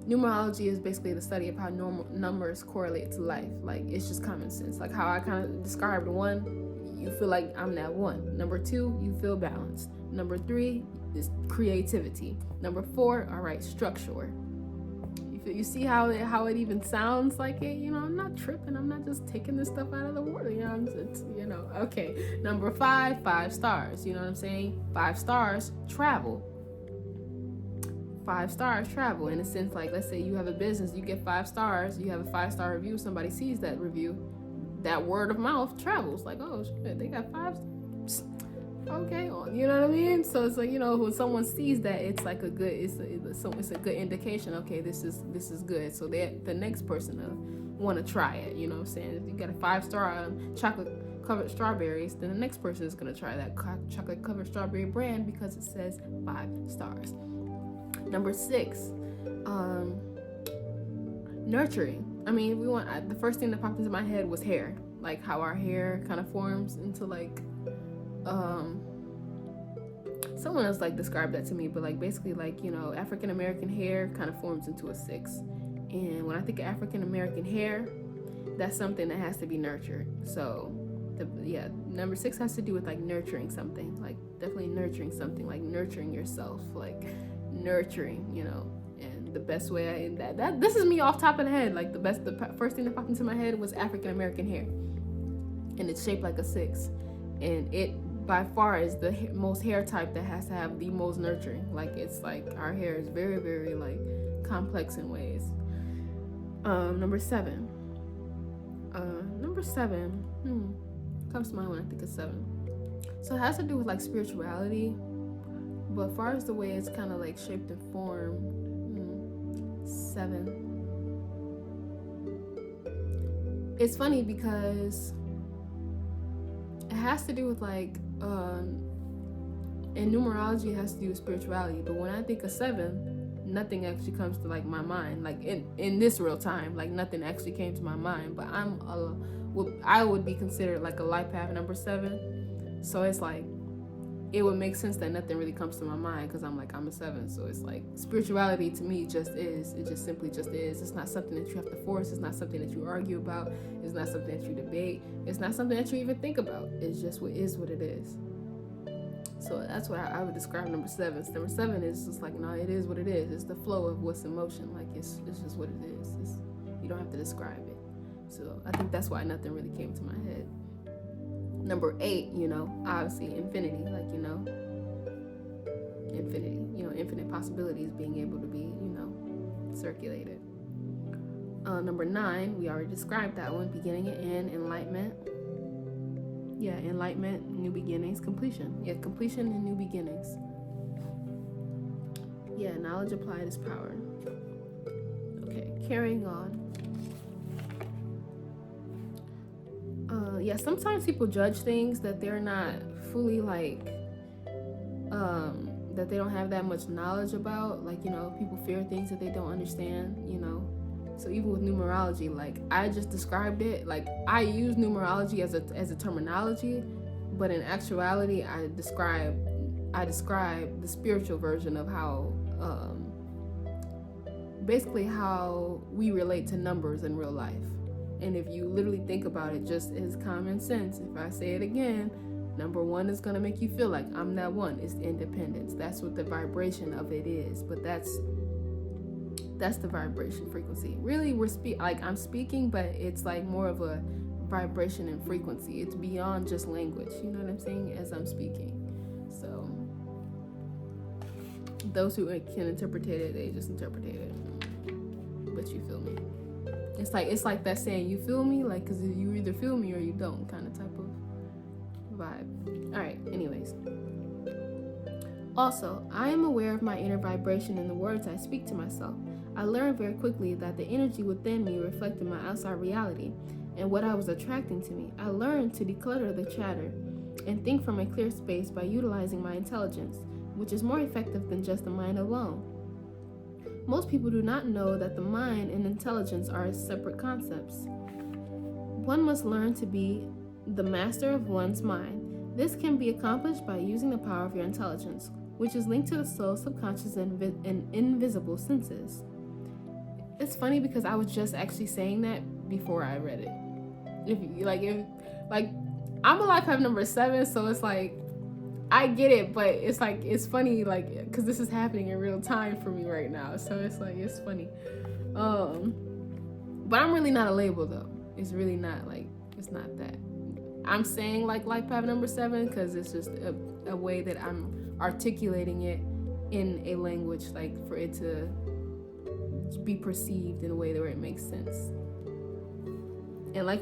[SPEAKER 1] numerology is basically the study of how numbers correlate to life. Like, it's just common sense. Like how I kind of described 1, you feel like I'm that 1. Number 2, you feel balanced. Number 3 is creativity. Number 4, all right, structure. You see how it even sounds like it? You know, I'm not tripping. I'm not just taking this stuff out of the water. You know, okay. Number 5, 5 stars. You know what I'm saying? 5 stars, travel. 5 stars, travel. In a sense, like, let's say you have a business, you get 5 stars, you have a 5-star review, somebody sees that review, that word of mouth travels. Like, oh shit, they got 5 stars. Okay, you know what I mean? So it's like, you know, when someone sees that, it's like it's a good indication. Okay, this is good. So the next person want to try it. You know what I'm saying? If you got a 5-star chocolate covered strawberries, then the next person is gonna try that chocolate covered strawberry brand because it says 5 stars. Number 6, nurturing. I mean, the first thing that popped into my head was hair, like how our hair kind of forms into like. Someone else like described that to me, but like basically like, you know, African American hair kind of forms into a 6, and when I think of African American hair, that's something that has to be nurtured. So number 6 has to do with like nurturing something, like definitely nurturing something, like nurturing yourself, like nurturing, you know. And the best way that this is me off top of the head, like the first thing that popped into my head was African American hair, and it's shaped like a 6, and it by far is the most hair type that has to have the most nurturing. Like, it's like our hair is very, very like complex in ways. Number 7 comes to mind when I think of 7. So it has to do with like spirituality, but as far as the way it's kind of like shaped and formed, 7. It's funny because it has to do with like in numerology, it has to do with spirituality, but when I think of 7, nothing actually comes to like my mind, like in this real time, like nothing actually came to my mind. But I would be considered like a life path number 7, so it's like it would make sense that nothing really comes to my mind because I'm a 7. So it's like spirituality to me just is. It just simply just is. It's not something that you have to force. It's not something that you argue about. It's not something that you debate. It's not something that you even think about. It's just what it is. So that's what I would describe number 7. Number 7 is just like, no, it is what it is. It's the flow of what's in motion. Like, it's just what it is. You don't have to describe it. So I think that's why nothing really came to my head. Number 8, you know, obviously infinity, like, you know, infinity, you know, infinite possibilities being able to be, you know, circulated. Number 9, we already described that one, beginning and end, enlightenment. Yeah, enlightenment, new beginnings, completion. Yeah, completion and new beginnings. Yeah, knowledge applied is power. Okay, carrying on. Yeah, sometimes people judge things that they're not fully like, that they don't have that much knowledge about. Like, people fear things that they don't understand. So even with numerology, like I just described it, like I use numerology as a terminology, but in actuality, I describe the spiritual version of how, basically how we relate to numbers in real life. And if you literally think about it, just as common sense, if I say it again, number one is gonna make you feel like I'm that one. It's independence. That's what the vibration of it is. But that's the vibration frequency. Really, I'm speaking, but it's like more of a vibration and frequency. It's beyond just language. You know what I'm saying? As I'm speaking. So those who can interpret it, they just interpret it. But you feel me? It's like that saying, you feel me? Like, because you either feel me or you don't, kind of type of vibe. All right, anyways. Also, I am aware of my inner vibration in the words I speak to myself. I learned very quickly that the energy within me reflected my outside reality and what I was attracting to me. I learned to declutter the chatter and think from a clear space by utilizing my intelligence, which is more effective than just the mind alone. Most people do not know that the mind and intelligence are separate concepts. One must learn to be the master of one's mind. This can be accomplished by using the power of your intelligence, which is linked to the soul, subconscious, and invisible senses. It's funny because I was just actually saying that before I read it. If I'm a life path number 7, so it's like I get it, but it's like it's funny, like because this is happening in real time for me right now, so it's like it's funny. But I'm really not a label though. It's really not like it's not that. I'm saying like life path number 7 because it's just a way that I'm articulating it in a language like for it to be perceived in a way where it makes sense. And like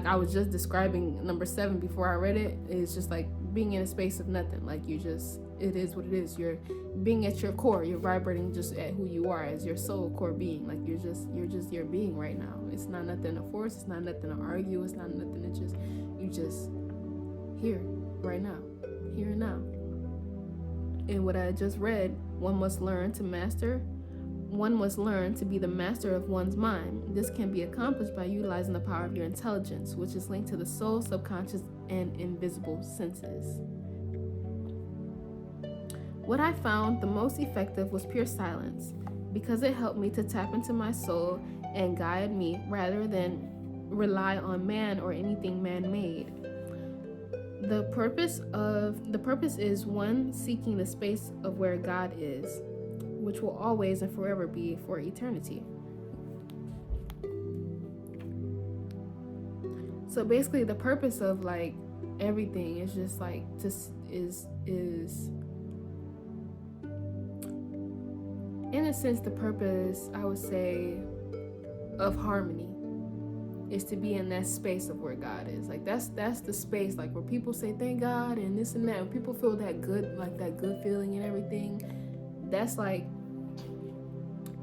[SPEAKER 1] I was just describing number 7 before I read it. It's just like being in a space of nothing. Like it is what it is. You're being at your core. You're vibrating just at who you are as your soul core being. Like you're just your being right now. It's not nothing to force. It's not nothing to argue. It's not nothing to you just here right now, here and now. And what I just read, one must learn to be the master of one's mind. This can be accomplished by utilizing the power of your intelligence, which is linked to the soul, subconscious, and invisible senses. What I found the most effective was pure silence, because it helped me to tap into my soul and guide me rather than rely on man or anything man-made. The purpose is one seeking the space of where God is, which will always and forever be for eternity. So basically the purpose of like everything is just like is in a sense the purpose, I would say, of harmony is to be in that space of where God is. Like that's the space like where people say thank God and this and that, and people feel that good, like that good feeling and everything. That's like,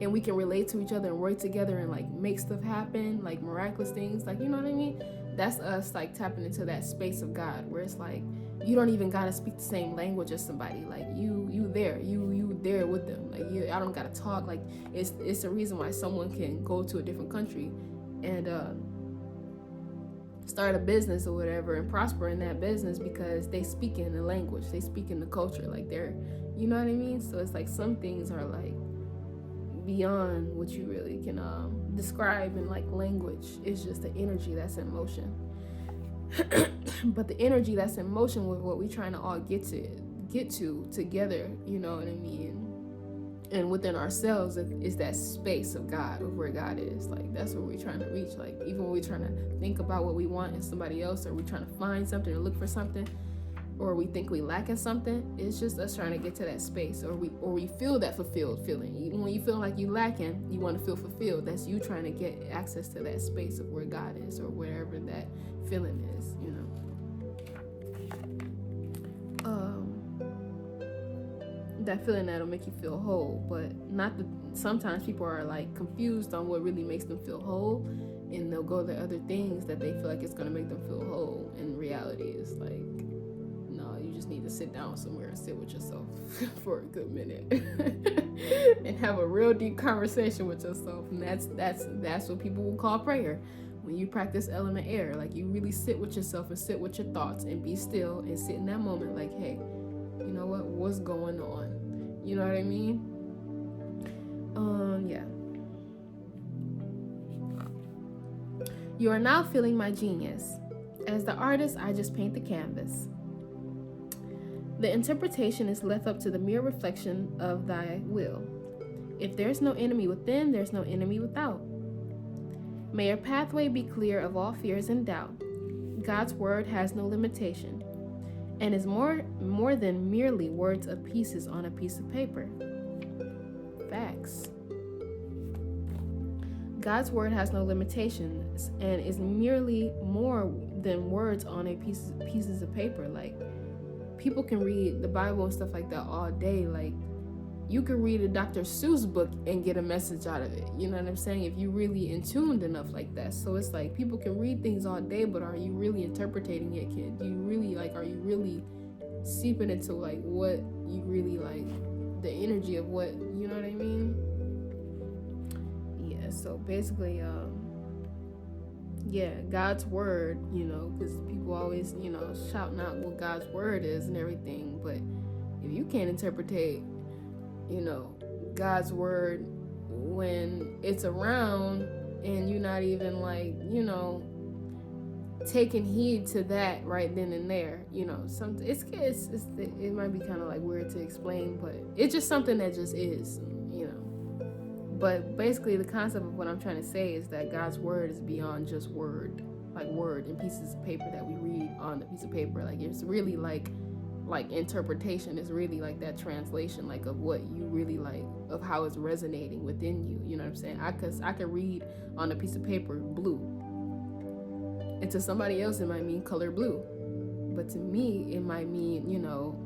[SPEAKER 1] and we can relate to each other and work together and like make stuff happen, like miraculous things, like, you know what I mean? That's us like tapping into that space of God where it's like you don't even gotta speak the same language as somebody. Like you there with them. Like I don't gotta talk. Like it's the reason why someone can go to a different country and start a business or whatever and prosper in that business because they speak in the language, they speak in the culture, like they're, you know what I mean? So it's like some things are like beyond what you really can describe in like language. It's just the energy that's in motion. But the energy that's in motion with what we're trying to all get to together, you know what I mean? And within ourselves is that space of God, of where God is. Like that's what we're trying to reach. Like even when we're trying to think about what we want in somebody else, or we're trying to find something or look for something, or we think we lack in something, it's just us trying to get to that space, or we feel that fulfilled feeling. Even when you feel like you lacking, you want to feel fulfilled. That's you trying to get access to that space of where God is, or wherever that feeling is, you know. That feeling that'll make you feel whole, but not the. Sometimes people are like confused on what really makes them feel whole, and they'll go to other things that they feel like it's going to make them feel whole. And reality is like, no, you just need to sit down somewhere and sit with yourself for a good minute and have a real deep conversation with yourself. And that's what people will call prayer. When you practice element air, like you really sit with yourself and sit with your thoughts and be still and sit in that moment like, hey, you know what's going on? You know what I mean? Yeah. You are now feeling my genius. As the artist, I just paint the canvas. The interpretation is left up to the mere reflection of thy will. If there's no enemy within, there's no enemy without. May your pathway be clear of all fears and doubt. God's word has no limitation and is more than merely words of pieces on a piece of paper. Facts. God's word has no limitations and is merely more than words on a pieces of paper. Like, people can read the Bible and stuff like that all day. Like, you can read a Dr. Seuss book and get a message out of it. You know what I'm saying? If you're really in tuned enough like that. So it's like, people can read things all day, but are you really interpreting it, kid? Do you really, like, are you really seeping into, like, what you really, like, the energy of what, you know what I mean? Yeah, so basically, yeah, God's word, you know, because people always, you know, shouting out what God's word is and everything. But if you can't interpretate, you know, God's word when it's around and you're not even, like, you know, taking heed to that right then and there, you know, it might be kind of like weird to explain, but it's just something that just is, you know. But basically the concept of what I'm trying to say is that God's word is beyond just word, like word and pieces of paper that we read on the piece of paper. Like, it's really like interpretation is really like that translation, like of what you really like, of how it's resonating within you. You know what I'm saying? I could read on a piece of paper blue, and to somebody else it might mean color blue, but to me it might mean, you know,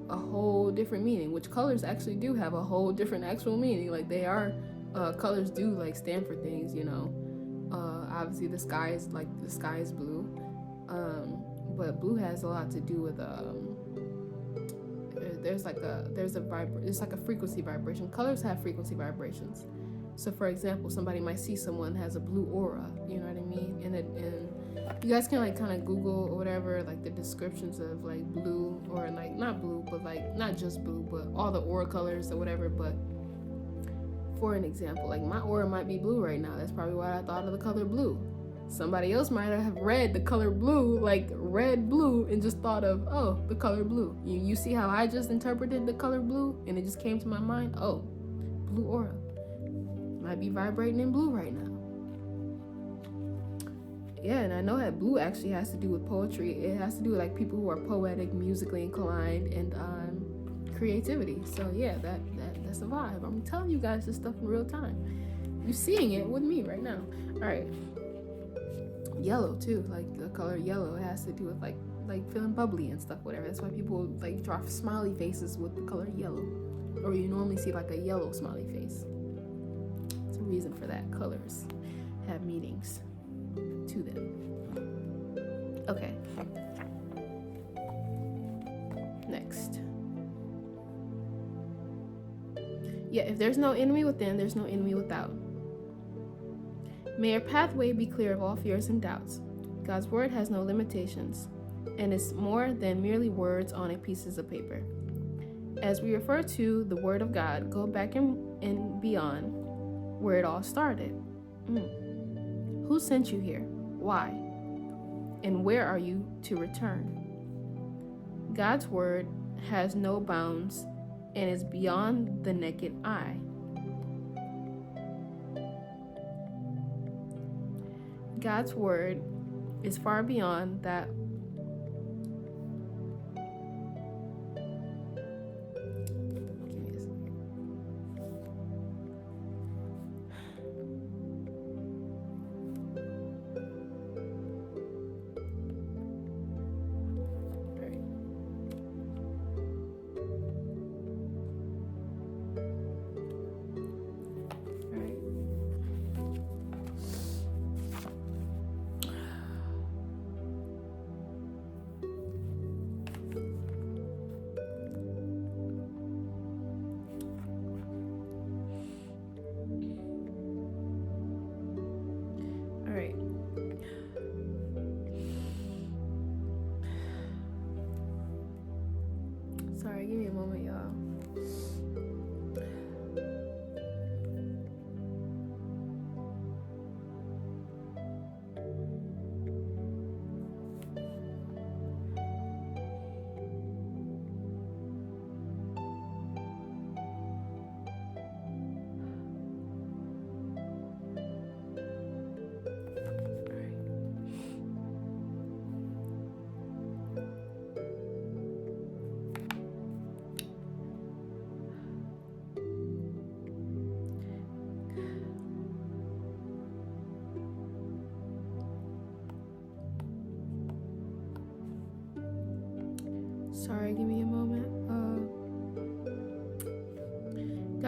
[SPEAKER 1] a whole different meaning, which colors actually do have a whole different actual meaning. Like, they are colors do like stand for things, you know. Obviously the sky is blue, but blue has a lot to do with it's like a frequency vibration. Colors have frequency vibrations. So for example, somebody might see someone has a blue aura, you know what I mean? And you guys can like kind of Google or whatever, like the descriptions of like blue, or like not blue, but like not just blue, but all the aura colors or whatever. But for an example, like my aura might be blue right now. That's probably why I thought of the color blue. Somebody else might have read the color blue, like red blue, and just thought of, oh, the color blue. You see how I just interpreted the color blue, and it just came to my mind, oh, blue aura. Might be vibrating in blue right now. Yeah, and I know that blue actually has to do with poetry. It has to do with like people who are poetic, musically inclined, and creativity. So yeah, that's a vibe. I'm telling you guys this stuff in real time. You're seeing it with me right now. All right. Yellow too, like the color yellow, it has to do with like feeling bubbly and stuff, whatever. That's why people like draw smiley faces with the color yellow, or you normally see like a yellow smiley face. There's a reason for that. Colors have meanings to them. Okay, next. Yeah, if there's no enemy within, there's no enemy without. May your pathway be clear of all fears and doubts. God's word has no limitations and is more than merely words on a pieces of paper. As we refer to the word of God, go back and beyond where it all started. Who sent you here? Why? And where are you to return? God's word has no bounds and is beyond the naked eye. God's word is far beyond that.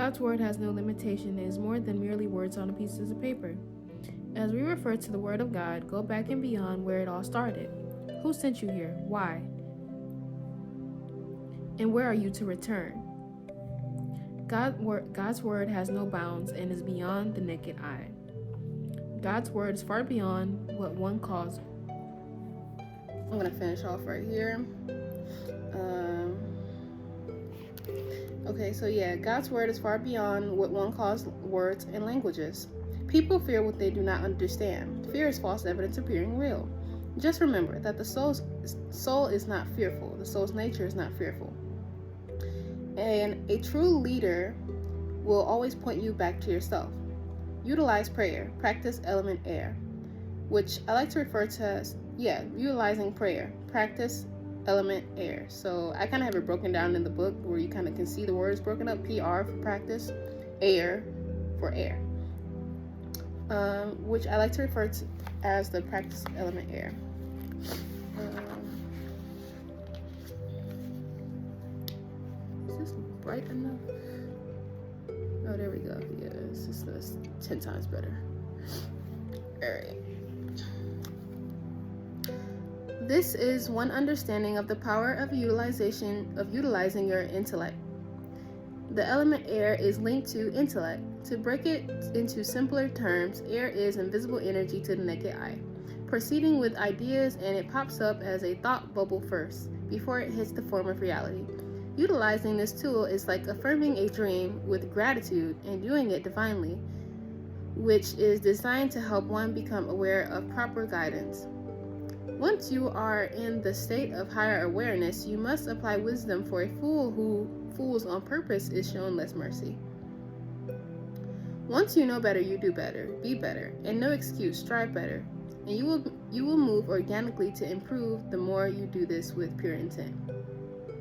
[SPEAKER 1] God's word has no limitation and is more than merely words on a piece of paper. As we refer to the word of God, go back and beyond where it all started. Who sent you here? Why? And where are you to return? God's word has no bounds and is beyond the naked eye. God's word is far beyond what one calls. I'm going to finish off right here. God's word is far beyond what one calls words and languages. People fear what they do not understand. Fear is false evidence appearing real. Just remember that the soul is not fearful. The soul's nature is not fearful. And a true leader will always point you back to yourself. Utilize prayer. Practice element air, which I like to refer to as, utilizing prayer. Practice element air. So I kind of have it broken down in the book where you kind of can see the words broken up. PR for practice, air for air, which I like to refer to as the practice element air. Is this bright enough? Oh, there we go. Yeah, it's just 10 times better. All right. This is one understanding of the power of utilizing your intellect. The element air is linked to intellect. To break it into simpler terms, air is invisible energy to the naked eye, proceeding with ideas, and it pops up as a thought bubble first, before it hits the form of reality. Utilizing this tool is like affirming a dream with gratitude and doing it divinely, which is designed to help one become aware of proper guidance. Once you are in the state of higher awareness, you must apply wisdom, for a fool who fools on purpose is shown less mercy. Once you know better, you do better, be better, and no excuse, strive better, and you will move organically to improve the more you do this with pure intent.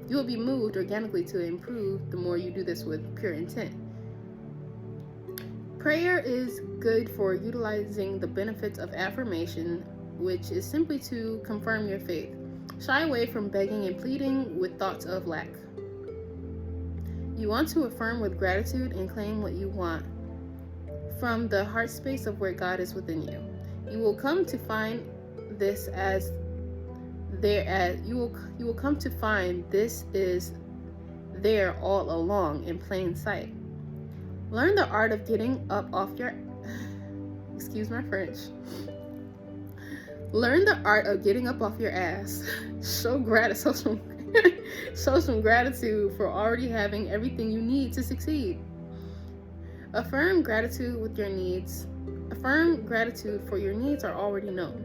[SPEAKER 1] You will be moved organically to improve the more you do this with pure intent. Prayer is good for utilizing the benefits of affirmation, which is simply to confirm your faith. Shy away from begging and pleading with thoughts of lack. You want to affirm with gratitude and claim what you want from the heart space of where God is within you. You will come to find this as you will come to find this is there all along in plain sight. Learn the art of getting up off your excuse my French. Learn the art of getting up off your ass. Show some gratitude for already having everything you need to succeed. Affirm gratitude with your needs. Affirm gratitude for your needs are already known.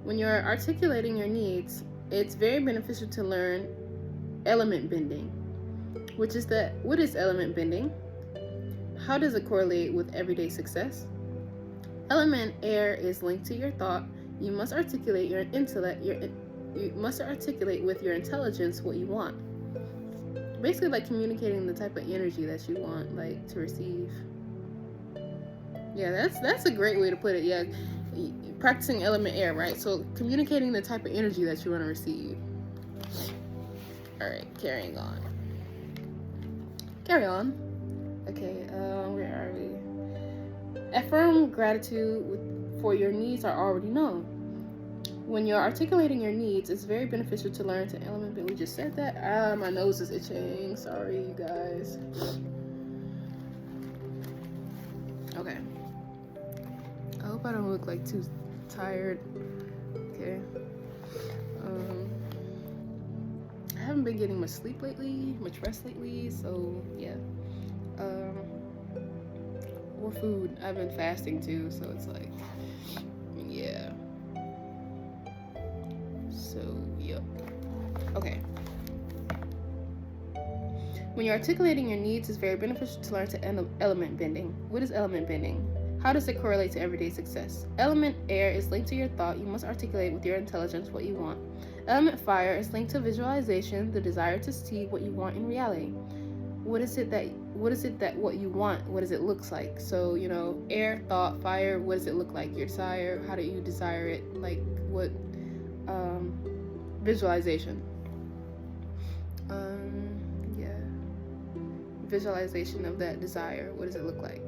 [SPEAKER 1] When you're articulating your needs, it's very beneficial to learn element bending, what is element bending? How does it correlate with everyday success? Element air is linked to your thought. You must articulate your intellect. You must articulate with your intelligence what you want. Basically, like communicating the type of energy that you want, like to receive. Yeah, that's a great way to put it. Yeah, practicing element air, right? So communicating the type of energy that you want to receive. All right, carrying on. Carry on. Okay, where are we? Affirm gratitude for your needs are already known. When you're articulating your needs, it's very beneficial to learn to element bend. We just said that. My nose is itching. Sorry, you guys. Okay. I hope I don't look like too tired. Okay. I haven't been getting much sleep lately, much rest lately, so yeah. Or food. I've been fasting too, so it's like, yeah. So, yep. Okay. When you're articulating your needs, it's very beneficial to learn to element bending. What is element bending? How does it correlate to everyday success? Element air is linked to your thought. You must articulate with your intelligence what you want. Element fire is linked to visualization, the desire to see what you want in reality. What is it that what you want, what does it look like? So, air, thought, fire, what does it look like? Your desire, how do you desire it? Like what visualization. visualization of that desire. What does it look like?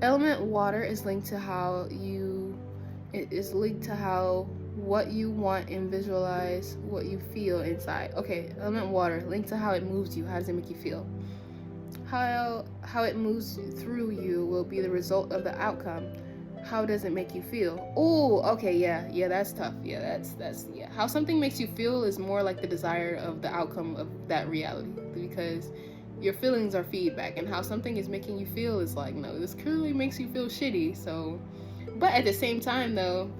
[SPEAKER 1] Element water is linked to what you want and visualize what you feel inside. Okay, element water linked to how it moves you. How does it make you feel? How it moves through you will be the result of the outcome. How does it make you feel? Oh, okay, yeah, that's tough. Yeah, that's how something makes you feel is more like the desire of the outcome of that reality, because your feelings are feedback, and how something is making you feel is like, no, this clearly makes you feel shitty. So, but at the same time though,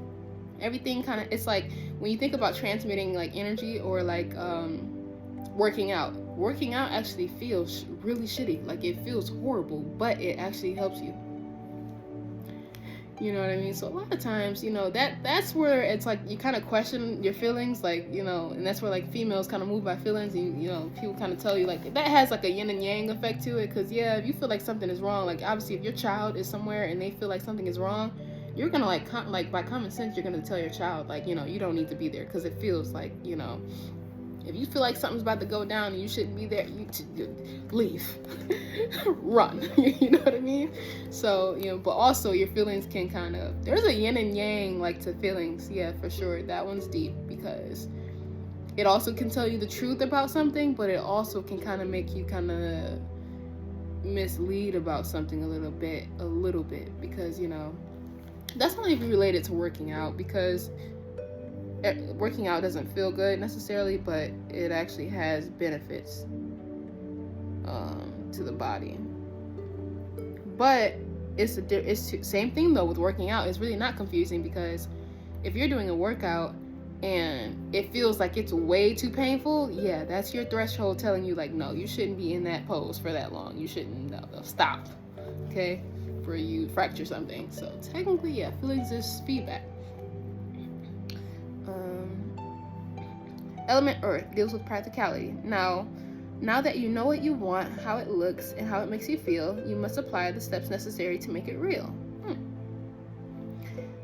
[SPEAKER 1] everything kind of, it's like when you think about transmitting like energy, or like working out actually feels really shitty. Like, it feels horrible, but it actually helps you. You know what I mean? So a lot of times, that's where it's like you kind of question your feelings, like, and that's where like females kind of move by feelings, and people kind of tell you like that has like a yin and yang effect to it, because if you feel like something is wrong, like obviously if your child is somewhere and they feel like something is wrong, you're gonna like by common sense, you're gonna tell your child like, you don't need to be there, because it feels like, if you feel like something's about to go down and you shouldn't be there, you leave. Run. You know what I mean? So, but also your feelings can kind of, there's a yin and yang like to feelings. Yeah, for sure. That one's deep, because it also can tell you the truth about something, but it also can kind of make you kind of mislead about something a little bit, because, that's not even related to working out, because working out doesn't feel good necessarily, but it actually has benefits to the body. But it's same thing though with working out. It's really not confusing, because if you're doing a workout and it feels like it's way too painful, yeah, that's your threshold telling you like, no, you shouldn't be in that pose for that long. You shouldn't, no, stop, okay, for you fracture something. So technically, yeah, feelings is feedback. Element earth deals with practicality. Now that you know what you want, how it looks, and how it makes you feel, you must apply the steps necessary to make it real.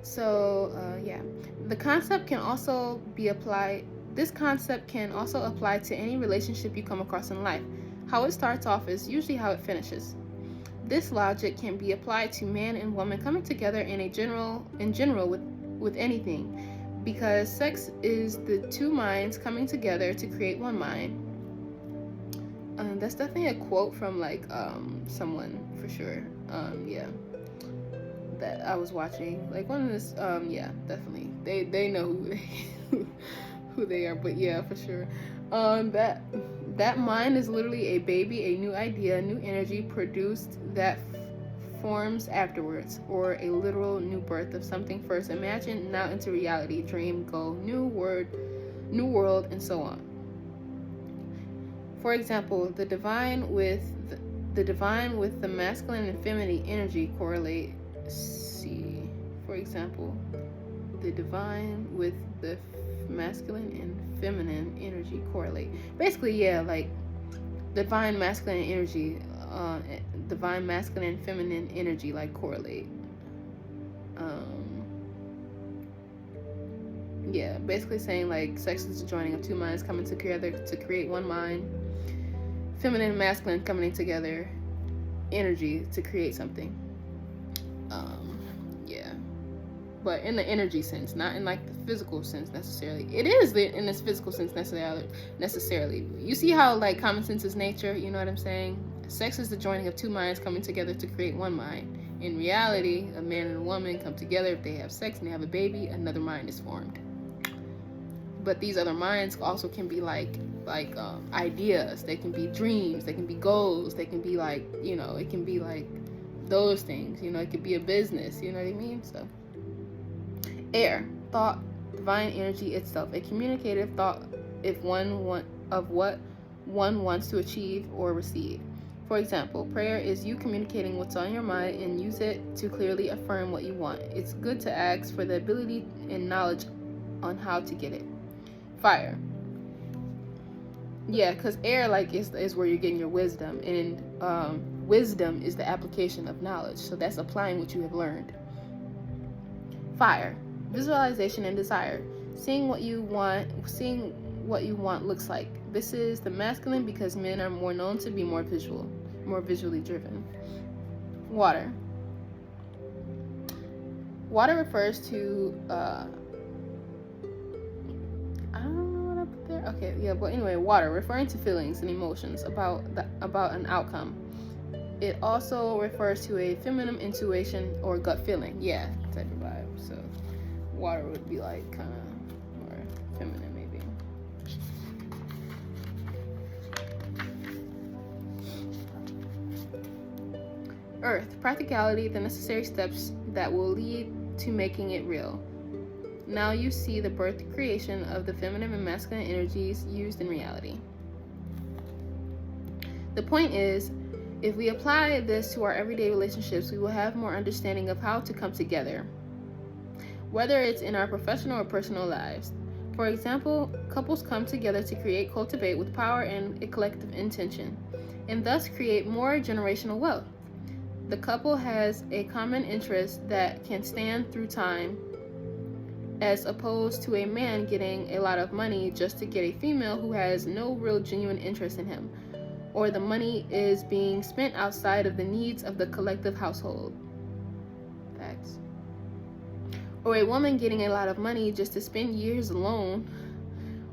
[SPEAKER 1] So, the concept can also be applied. This concept can also apply to any relationship you come across in life. How it starts off is usually how it finishes. This logic can be applied to man and woman coming together in general with anything, because sex is the two minds coming together to create one mind. That's definitely a quote from like someone for sure. That I was watching, like one of this. Definitely they know who they are, but yeah, for sure. That mind is literally a baby, a new idea, new energy produced that forms afterwards, or a literal new birth of something first imagined, now into reality, dream, goal, new world, and so on. For example, the divine with the masculine and feminine energy correlate. For example, the divine with the masculine and feminine energy correlate. Basically, yeah, like divine masculine energy, divine masculine and feminine energy like correlate. Basically saying like sex is the joining of two minds coming together to create one mind. Feminine and masculine coming together, energy to create something. But in the energy sense, not in like the physical sense necessarily. It is in this physical sense necessarily. You see how like common sense is nature, you know what I'm saying? Sex is the joining of two minds coming together to create one mind. In reality, a man and a woman come together. If they have sex and they have a baby, another mind is formed. But these other minds also can be like ideas. They can be dreams. They can be goals. They can be like, it can be like those things. It could be a business. You know what I mean? So, air, thought, divine energy itself, a communicative thought of what one wants to achieve or receive. For example, prayer is you communicating what's on your mind and use it to clearly affirm what you want. It's good to ask for the ability and knowledge on how to get it. Fire. Yeah, because air like is where you're getting your wisdom, and wisdom is the application of knowledge. So that's applying what you have learned. Fire. Visualization and desire. Seeing what you want looks like. This is the masculine because men are more known to be more visual. more visually driven. Water. Water refers to I don't know what I put there. Okay, yeah, but anyway, water, referring to feelings and emotions about an outcome. It also refers to a feminine intuition or gut feeling, yeah, type of vibe. So water would be like kind of more feminine, maybe. Earth, practicality, the necessary steps that will lead to making it real. Now you see the birth creation of the feminine and masculine energies used in reality. The point is, if we apply this to our everyday relationships, we will have more understanding of how to come together, whether it's in our professional or personal lives. For example, couples come together to create, cultivate with power and a collective intention, and thus create more generational wealth. The couple has a common interest that can stand through time, as opposed to a man getting a lot of money just to get a female who has no real genuine interest in him, or the money is being spent outside of the needs of the collective household. Facts. Or a woman getting a lot of money just to spend years alone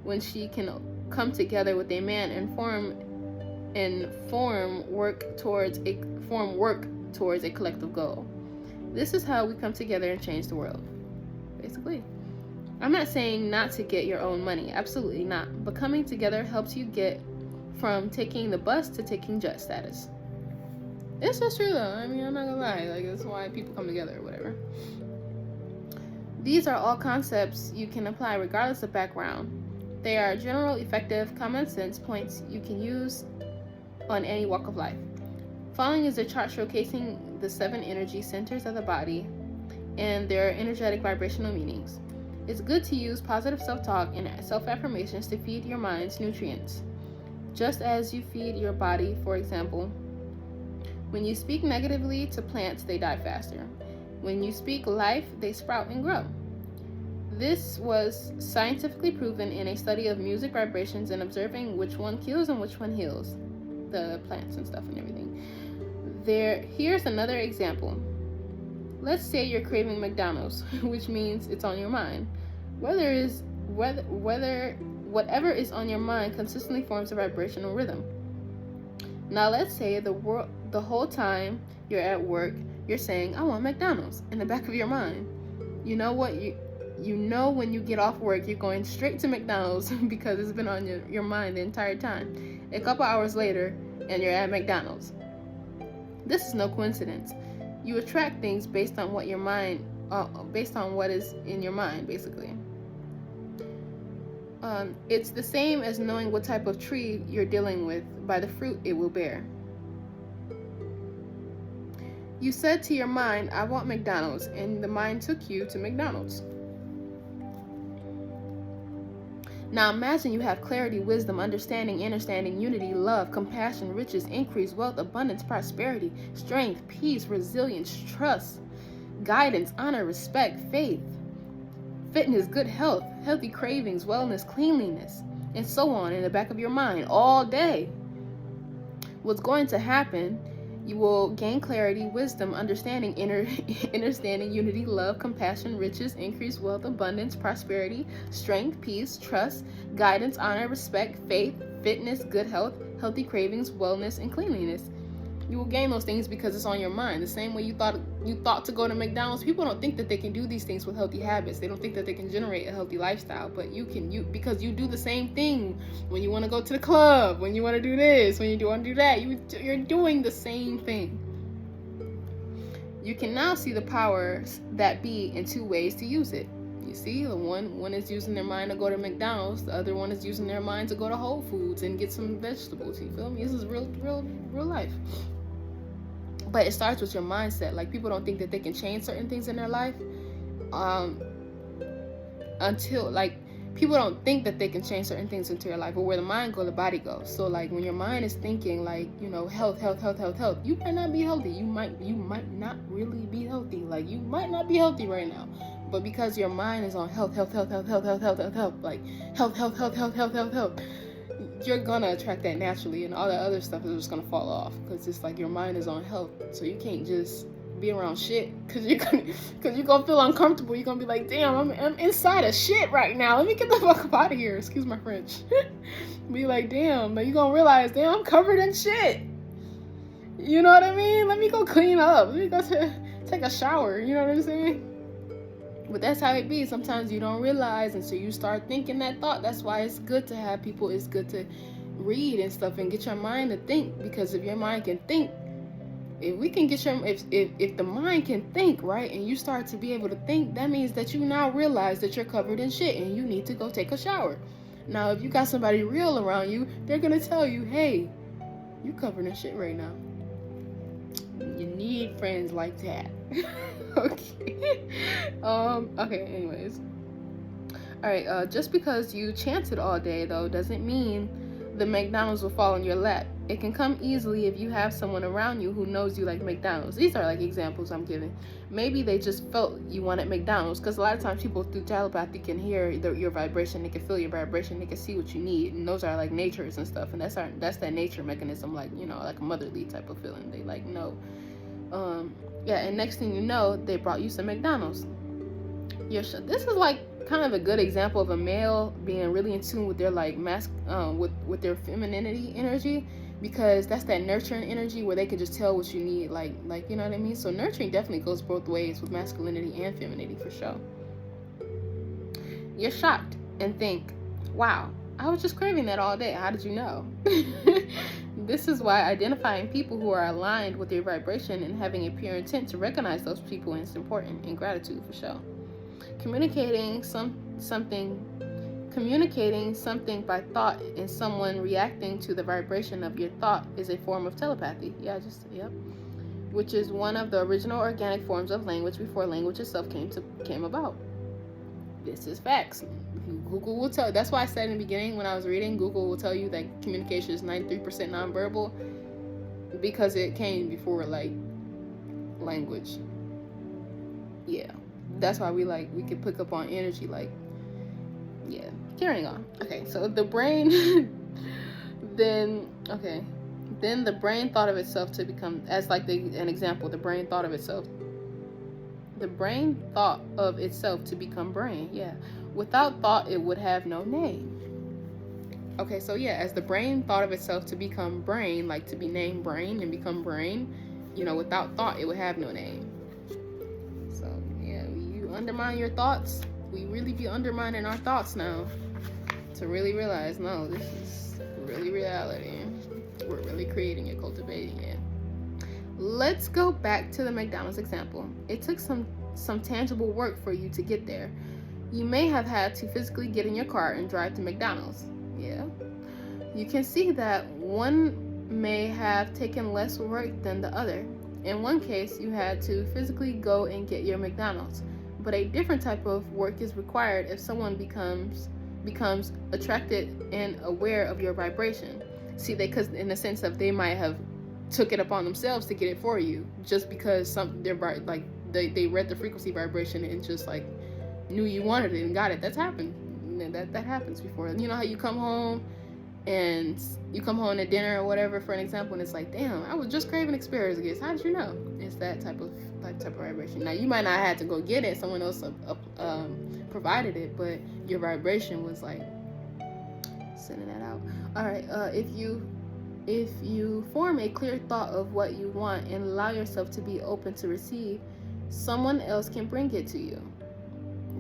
[SPEAKER 1] when she can come together with a man and form work towards a collective goal. This is how we come together and change the world, basically. I'm not saying not to get your own money, absolutely not, but coming together helps you get from taking the bus to taking jet status. It's just true though. I mean, I'm not gonna lie, like that's why people come together or whatever. These are all concepts you can apply regardless of background. They are general, effective, common sense points you can use on any walk of life. Following is a chart showcasing the 7 energy centers of the body and their energetic vibrational meanings. It's good to use positive self-talk and self-affirmations to feed your mind's nutrients, just as you feed your body. For example, when you speak negatively to plants, they die faster. When you speak life, they sprout and grow. This was scientifically proven in a study of music vibrations and observing which one kills and which one heals the plants and stuff and everything. Here's another example. Let's say you're craving McDonald's, which means it's on your mind. Whatever is on your mind consistently forms a vibrational rhythm. Now let's say the whole time you're at work, you're saying, I want McDonald's, in the back of your mind. You know what? You know when you get off work, you're going straight to McDonald's because it's been on your mind the entire time. A couple hours later, and you're at McDonald's. This is no coincidence. You attract things based on what is in your mind, basically. It's the same as knowing what type of tree you're dealing with by the fruit it will bear. You said to your mind, I want McDonald's, and the mind took you to McDonald's. Now imagine you have clarity, wisdom, understanding, unity, love, compassion, riches, increase, wealth, abundance, prosperity, strength, peace, resilience, trust, guidance, honor, respect, faith, fitness, good health, healthy cravings, wellness, cleanliness, and so on in the back of your mind all day. What's going to happen? You will gain clarity, wisdom, understanding, understanding, unity, love, compassion, riches, increase, wealth, abundance, prosperity, strength, peace, trust, guidance, honor, respect, faith, fitness, good health, healthy cravings, wellness, and cleanliness. You will gain those things because it's on your mind. The same way you thought to go to McDonald's. People don't think that they can do these things with healthy habits. They don't think that they can generate a healthy lifestyle, but you can, because you do the same thing when you want to go to the club, when you want to do this, when you want to do that. You're doing the same thing. You can now see the powers that be in 2 ways to use it. You see, the one is using their mind to go to McDonald's. The other one is using their mind to go to Whole Foods and get some vegetables. You feel me? This is real life. But it starts with your mindset. Like, people don't think that they can change certain things in their life until, like, people don't think that they can change certain things into your life. But where the mind goes, the body goes. So, like, when your mind is thinking, like, health, you might not be healthy. You might not really be healthy. Like, you might not be healthy right now. But because your mind is on health, like, health, you're gonna attract that naturally, and all the other stuff is just gonna fall off, because it's like your mind is on health, so you can't just be around shit, because you're gonna feel uncomfortable. You're gonna be like, damn, I'm inside of shit right now, let me get the fuck up out of here, excuse my French. Be like, damn, but you're gonna realize, damn, I'm covered in shit, you know what I mean? Let me go clean up, let me go take a shower, you know what I'm saying? But that's how it be. Sometimes you don't realize, and so you start thinking that thought. That's why it's good to have people. It's good to read and stuff and get your mind to think, because if your mind can think, if the mind can think, right, and you start to be able to think, that means that you now realize that you're covered in shit and you need to go take a shower. Now, if you got somebody real around you, they're gonna tell you, hey, you covered in shit right now. You need friends like that. Okay. Okay, anyways. Alright, just because you chanted all day, though, doesn't mean the McDonald's will fall in your lap. It can come easily if you have someone around you who knows you like McDonald's. These are like examples I'm giving. Maybe they just felt you wanted McDonald's, because a lot of times people through telepathy can hear your vibration, they can feel your vibration, they can see what you need, and those are like natures and stuff, and that's that nature mechanism, like, you know, like a motherly type of feeling. They like know. And next thing you know, they brought you some McDonald's. This is like kind of a good example of a male being really in tune with their like with their femininity energy, because that's that nurturing energy where they can just tell what you need, like you know what I mean? So nurturing definitely goes both ways with masculinity and femininity, for sure. You're shocked and think, wow, I was just craving that all day. How did you know? This is why identifying people who are aligned with your vibration and having a pure intent to recognize those people is important, and gratitude, for sure. Communicating something by thought and someone reacting to the vibration of your thought is a form of telepathy. Which is one of the original organic forms of language before language itself came about. This is facts. Google will tell. That's why I said in the beginning when I was reading, Google will tell you that communication is 93% nonverbal, because it came before like language. Yeah, that's why we can pick up on energy. Like, yeah. Carrying on. Okay, so the brain. Then the brain thought of itself to become, as like an example. The brain thought of itself to become brain. Yeah. Without thought, it would have no name. Okay, so yeah, as the brain thought of itself to become brain, like to be named brain and become brain, you know, without thought, it would have no name. So yeah, you undermine your thoughts. We really be undermining our thoughts now to really realize, no, this is really reality. We're really creating it, cultivating it. Let's go back to the McDonald's example. It took some tangible work for you to get there. You may have had to physically get in your car and drive to McDonald's. Yeah. You can see that one may have taken less work than the other. In one case, you had to physically go and get your McDonald's, but a different type of work is required if someone becomes attracted and aware of your vibration. See, because in the sense of they might have took it upon themselves to get it for you, just because they read the frequency vibration and just like knew you wanted it and got it. That's happened. That happens before. You know how you come home at dinner or whatever, for an example, and it's like, damn, I was just craving asparagus. How did you know? It's that type of vibration. Now you might not have had to go get it. Someone else provided it, but your vibration was like sending that out. All right. If you form a clear thought of what you want and allow yourself to be open to receive, someone else can bring it to you.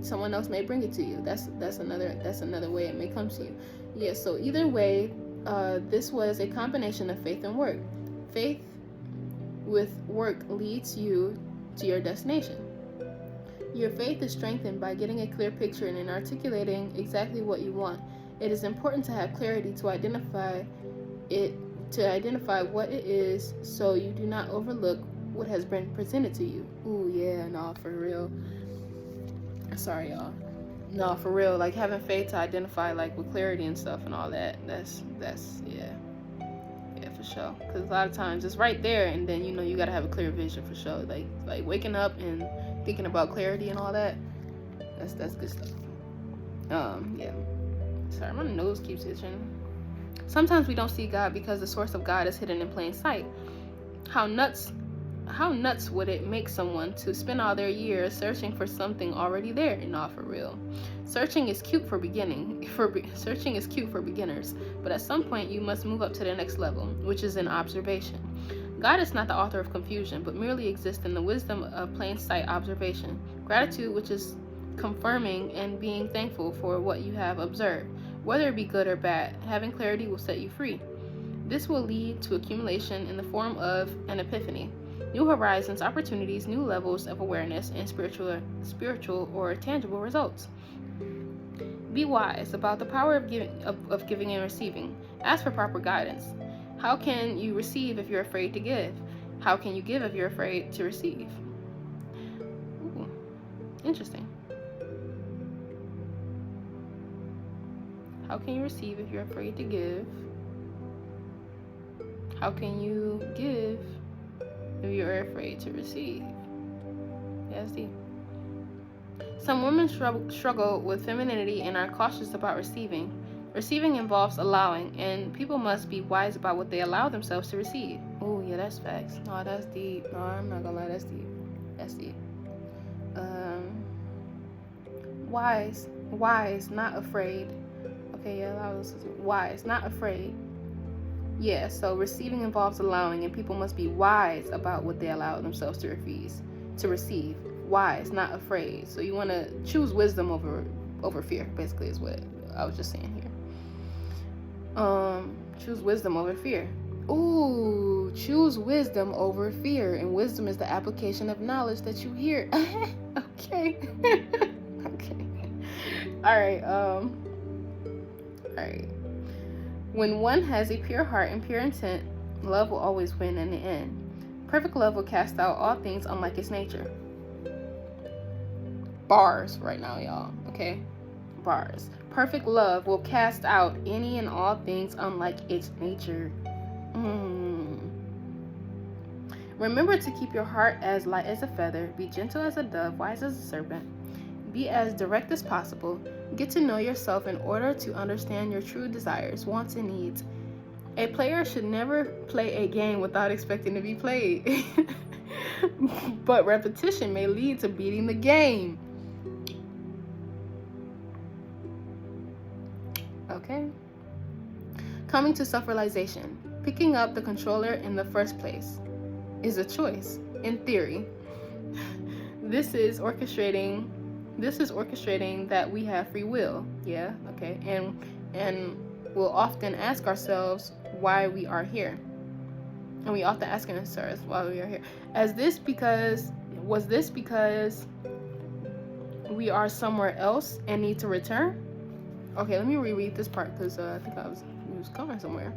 [SPEAKER 1] Someone else may bring it to you. That's another way it may come to you. Yeah, so either way, this was a combination of faith and work. Faith with work leads you to your destination. Your faith is strengthened by getting a clear picture and articulating exactly what you want. It is important to have clarity to identify what it is, so you do not overlook what has been presented to you. Ooh, yeah, no, for real. Sorry, y'all. No, for real, like having faith to identify like with clarity and stuff and all that. That's yeah, for sure. Because a lot of times it's right there, and then you know you gotta have a clear vision for sure. Like waking up and thinking about clarity and all that. That's good stuff. Yeah. Sorry, my nose keeps itching. Sometimes we don't see God because the source of God is hidden in plain sight. How nuts would it make someone to spend all their years searching for something already there? Not for real. Searching is cute for searching is cute for beginners, but at some point you must move up to the next level, which is in observation. God is not the author of confusion, but merely exists in the wisdom of plain sight observation. Gratitude, which is confirming and being thankful for what you have observed, whether it be good or bad. Having clarity will set you free. This will lead to accumulation in the form of an epiphany. New horizons, opportunities, new levels of awareness, and spiritual or tangible results. Be wise about the power of giving and receiving. Ask for proper guidance. How can you receive if you're afraid to give? How can you give if you're afraid to receive? Ooh, interesting. How can you receive if you're afraid to give? How can you give if you're afraid to receive? That's deep. Some women struggle with femininity and are cautious about receiving. Receiving involves allowing, and people must be wise about what they allow themselves to receive. Oh, yeah, that's facts. No, that's deep. No, I'm not gonna lie, that's deep. That's deep. Wise, not afraid. Okay, yeah, that was wise, not afraid. Yeah, so receiving involves allowing, and people must be wise about what they allow themselves to receive. Wise, not afraid. So you want to choose wisdom over fear, basically, is what I was just saying here. Choose wisdom over fear. Ooh, choose wisdom over fear, and wisdom is the application of knowledge that you hear. Okay. Okay. All right. When one has a pure heart and pure intent, love will always win in the end. Perfect love will cast out all things unlike its nature. Bars right now, y'all. Okay? Bars. Perfect love will cast out any and all things unlike its nature. Remember to keep your heart as light as a feather, be gentle as a dove, wise as a serpent. Be as direct as possible. Get to know yourself in order to understand your true desires, wants, and needs. A player should never play a game without expecting to be played. But repetition may lead to beating the game. Okay. Coming to self-realization. Picking up the controller in the first place is a choice, in theory. This is orchestrating that we have free will. Yeah, okay. And we'll often ask ourselves why we are here. And we often ask ourselves why we are here. Was this because we are somewhere else and need to return? Okay, let me reread this part because I think it was coming somewhere.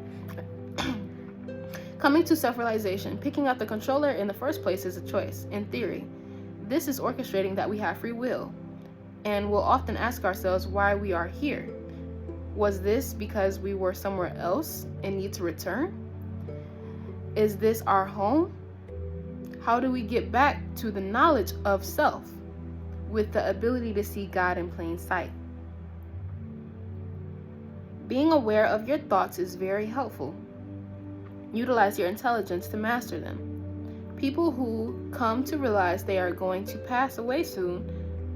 [SPEAKER 1] Coming to self-realization. Picking up the controller in the first place is a choice, in theory. This is orchestrating that we have free will. And we'll often ask ourselves why we are here. Was this because we were somewhere else and need to return? Is this our home? How do we get back to the knowledge of self with the ability to see God in plain sight? Being aware of your thoughts is very helpful. Utilize your intelligence to master them. People who come to realize they are going to pass away soon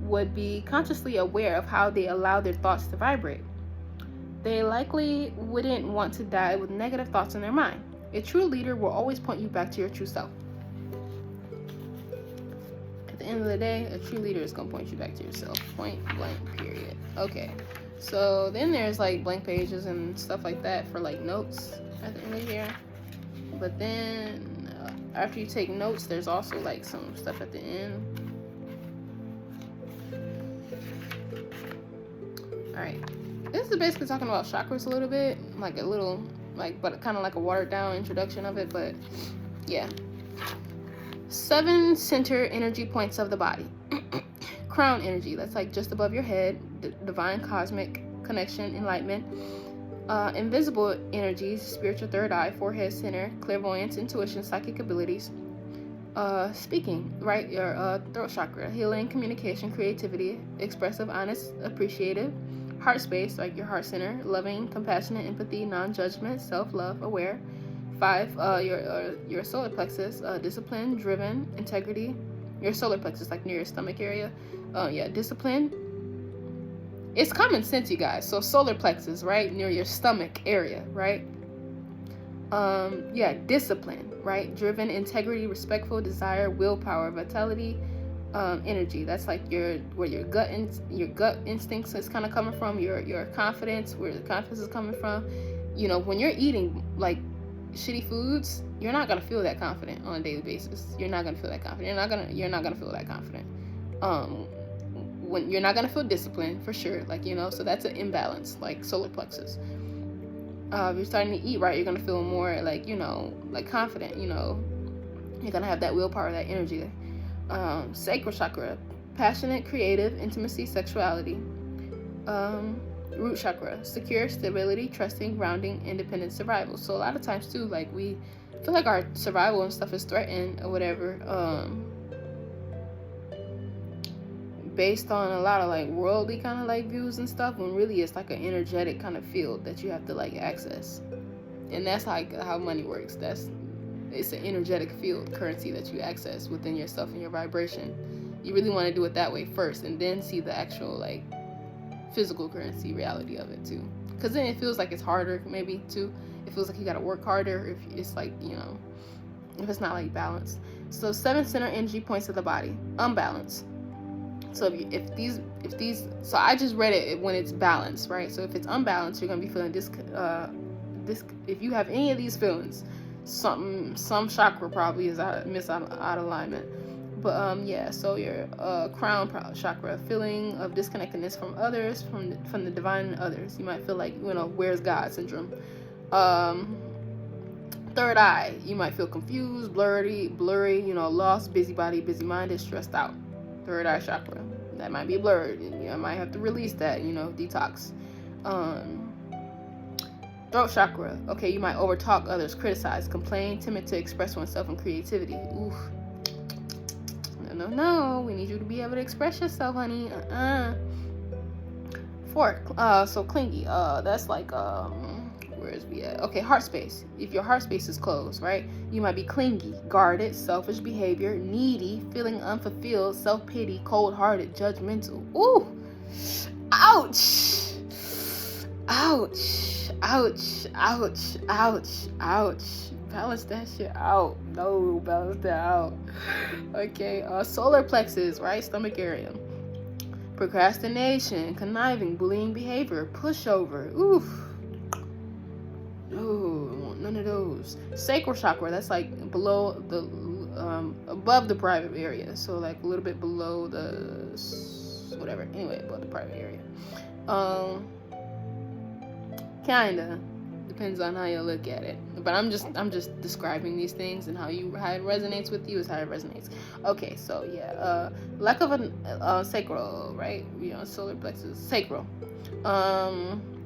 [SPEAKER 1] would be consciously aware of how they allow their thoughts to vibrate. They likely wouldn't want to die with negative thoughts in their mind. A true leader will always point you back to your true self. At the end of the day, a true leader is going to point you back to yourself. Point blank, period. Okay. So then there's like blank pages and stuff like that for like notes at the end of here. But then after you take notes, there's also like some stuff at the end. Alright. This is basically talking about chakras a little bit. Like a little, but kind of like a watered down introduction of it. But yeah. 7 center energy points of the body. Crown energy, that's like just above your head. Divine cosmic connection, enlightenment. Invisible energies, spiritual third eye, forehead center, clairvoyance, intuition, psychic abilities. Speaking, right? Your throat chakra, healing, communication, creativity, expressive, honest, appreciative. Heart space, like your heart center, loving, compassionate, empathy, non-judgment, self-love, aware. 5, your solar plexus, discipline, driven, integrity. Your solar plexus, like near your stomach area. Discipline. It's common sense, you guys. So solar plexus, right, near your stomach area, right? Discipline, right? Driven, integrity, respectful, desire, willpower, vitality, energy. That's like where your gut instincts is kind of coming from. Your confidence, where the confidence is coming from. You know, when you're eating like shitty foods, you're not gonna feel that confident on a daily basis. You're not gonna feel that confident. You're not gonna feel that confident. When you're not gonna feel disciplined for sure. Like, you know, so that's an imbalance, like solar plexus. If you're starting to eat right, you're gonna feel more like, you know, like confident. You know, you're gonna have that willpower, that energy. Sacral chakra, passionate, creative, intimacy, sexuality. Root chakra, secure, stability, trusting, grounding, independent, survival. So a lot of times too, like we feel like our survival and stuff is threatened or whatever, based on a lot of like worldly kind of like views and stuff, when really it's like an energetic kind of field that you have to like access. And that's like how money works. It's an energetic field, currency that you access within yourself and your vibration. You really want to do it that way first, and then see the actual like physical currency reality of it too, because then it feels like it's harder maybe too. It feels like you got to work harder if it's like, you know, if it's not like balanced. So 7 center energy points of the body, unbalanced. So if these so I just read it when it's balanced, right? So if it's unbalanced, you're gonna be feeling if you have any of these feelings, some chakra probably is out of alignment. But so your crown chakra, feeling of disconnectedness from others, from the divine and others. You might feel like, you know, where's God syndrome. Third eye, you might feel confused, blurry, you know, lost, busybody, busy-minded, stressed out. Third eye chakra, that might be blurred. You might have to release that, you know, detox. Throat chakra, okay, you might overtalk others, criticize, complain, timid to express oneself, and creativity. Oof. No, we need you to be able to express yourself, honey. Fourth, so clingy, that's like, where is we at? Okay, heart space. If your heart space is closed, right, you might be clingy, guarded, selfish behavior, needy, feeling unfulfilled, self-pity, cold-hearted, judgmental. Ooh, ouch, ouch, ouch, ouch, ouch, ouch. Balance that shit out. No, balance that out. Okay, solar plexus, right? Stomach area. Procrastination, conniving, bullying behavior, pushover. Oof. No, none of those. Sacral chakra, that's like below the, above the private area. So like a little bit below the, whatever. Anyway, above the private area. Kinda. Depends on how you look at it, but I'm just describing these things, and how it resonates with you is how it resonates. Okay, so yeah, lack of a sacral, right? You know, solar plexus, sacral.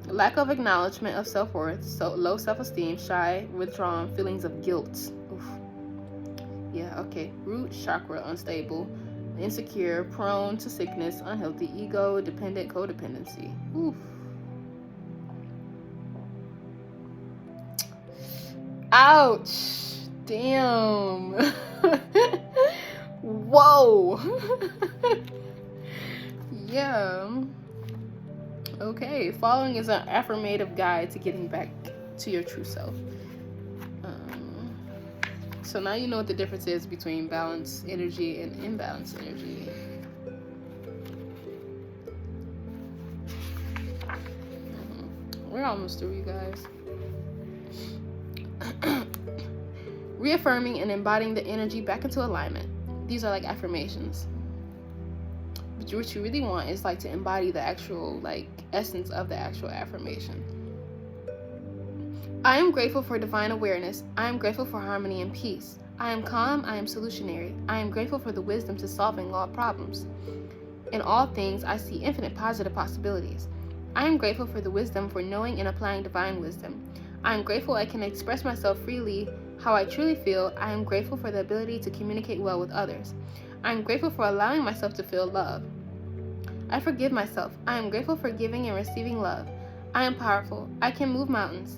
[SPEAKER 1] Lack of acknowledgement of self-worth, so low self-esteem, shy, withdrawn, feelings of guilt. Oof. Yeah, okay. Root chakra, unstable, insecure, prone to sickness, unhealthy, ego, dependent, codependency. Oof. Ouch. Damn. Whoa. Yeah. Okay. Following is an affirmative guide to getting back to your true self. So now you know what the difference is between balanced energy and imbalanced energy. We're almost through, you guys. Reaffirming and embodying the energy back into alignment. These are like affirmations. But what you really want is like to embody the actual like essence of the actual affirmation. I am grateful for divine awareness. I am grateful for harmony and peace. I am calm. I am solutionary. I am grateful for the wisdom to solving all problems. In all things, I see infinite positive possibilities. I am grateful for the wisdom for knowing and applying divine wisdom. I am grateful I can express myself freely how I truly feel. I am grateful for the ability to communicate well with others. I am grateful for allowing myself to feel love. I forgive myself. I am grateful for giving and receiving love. I am powerful. I can move mountains.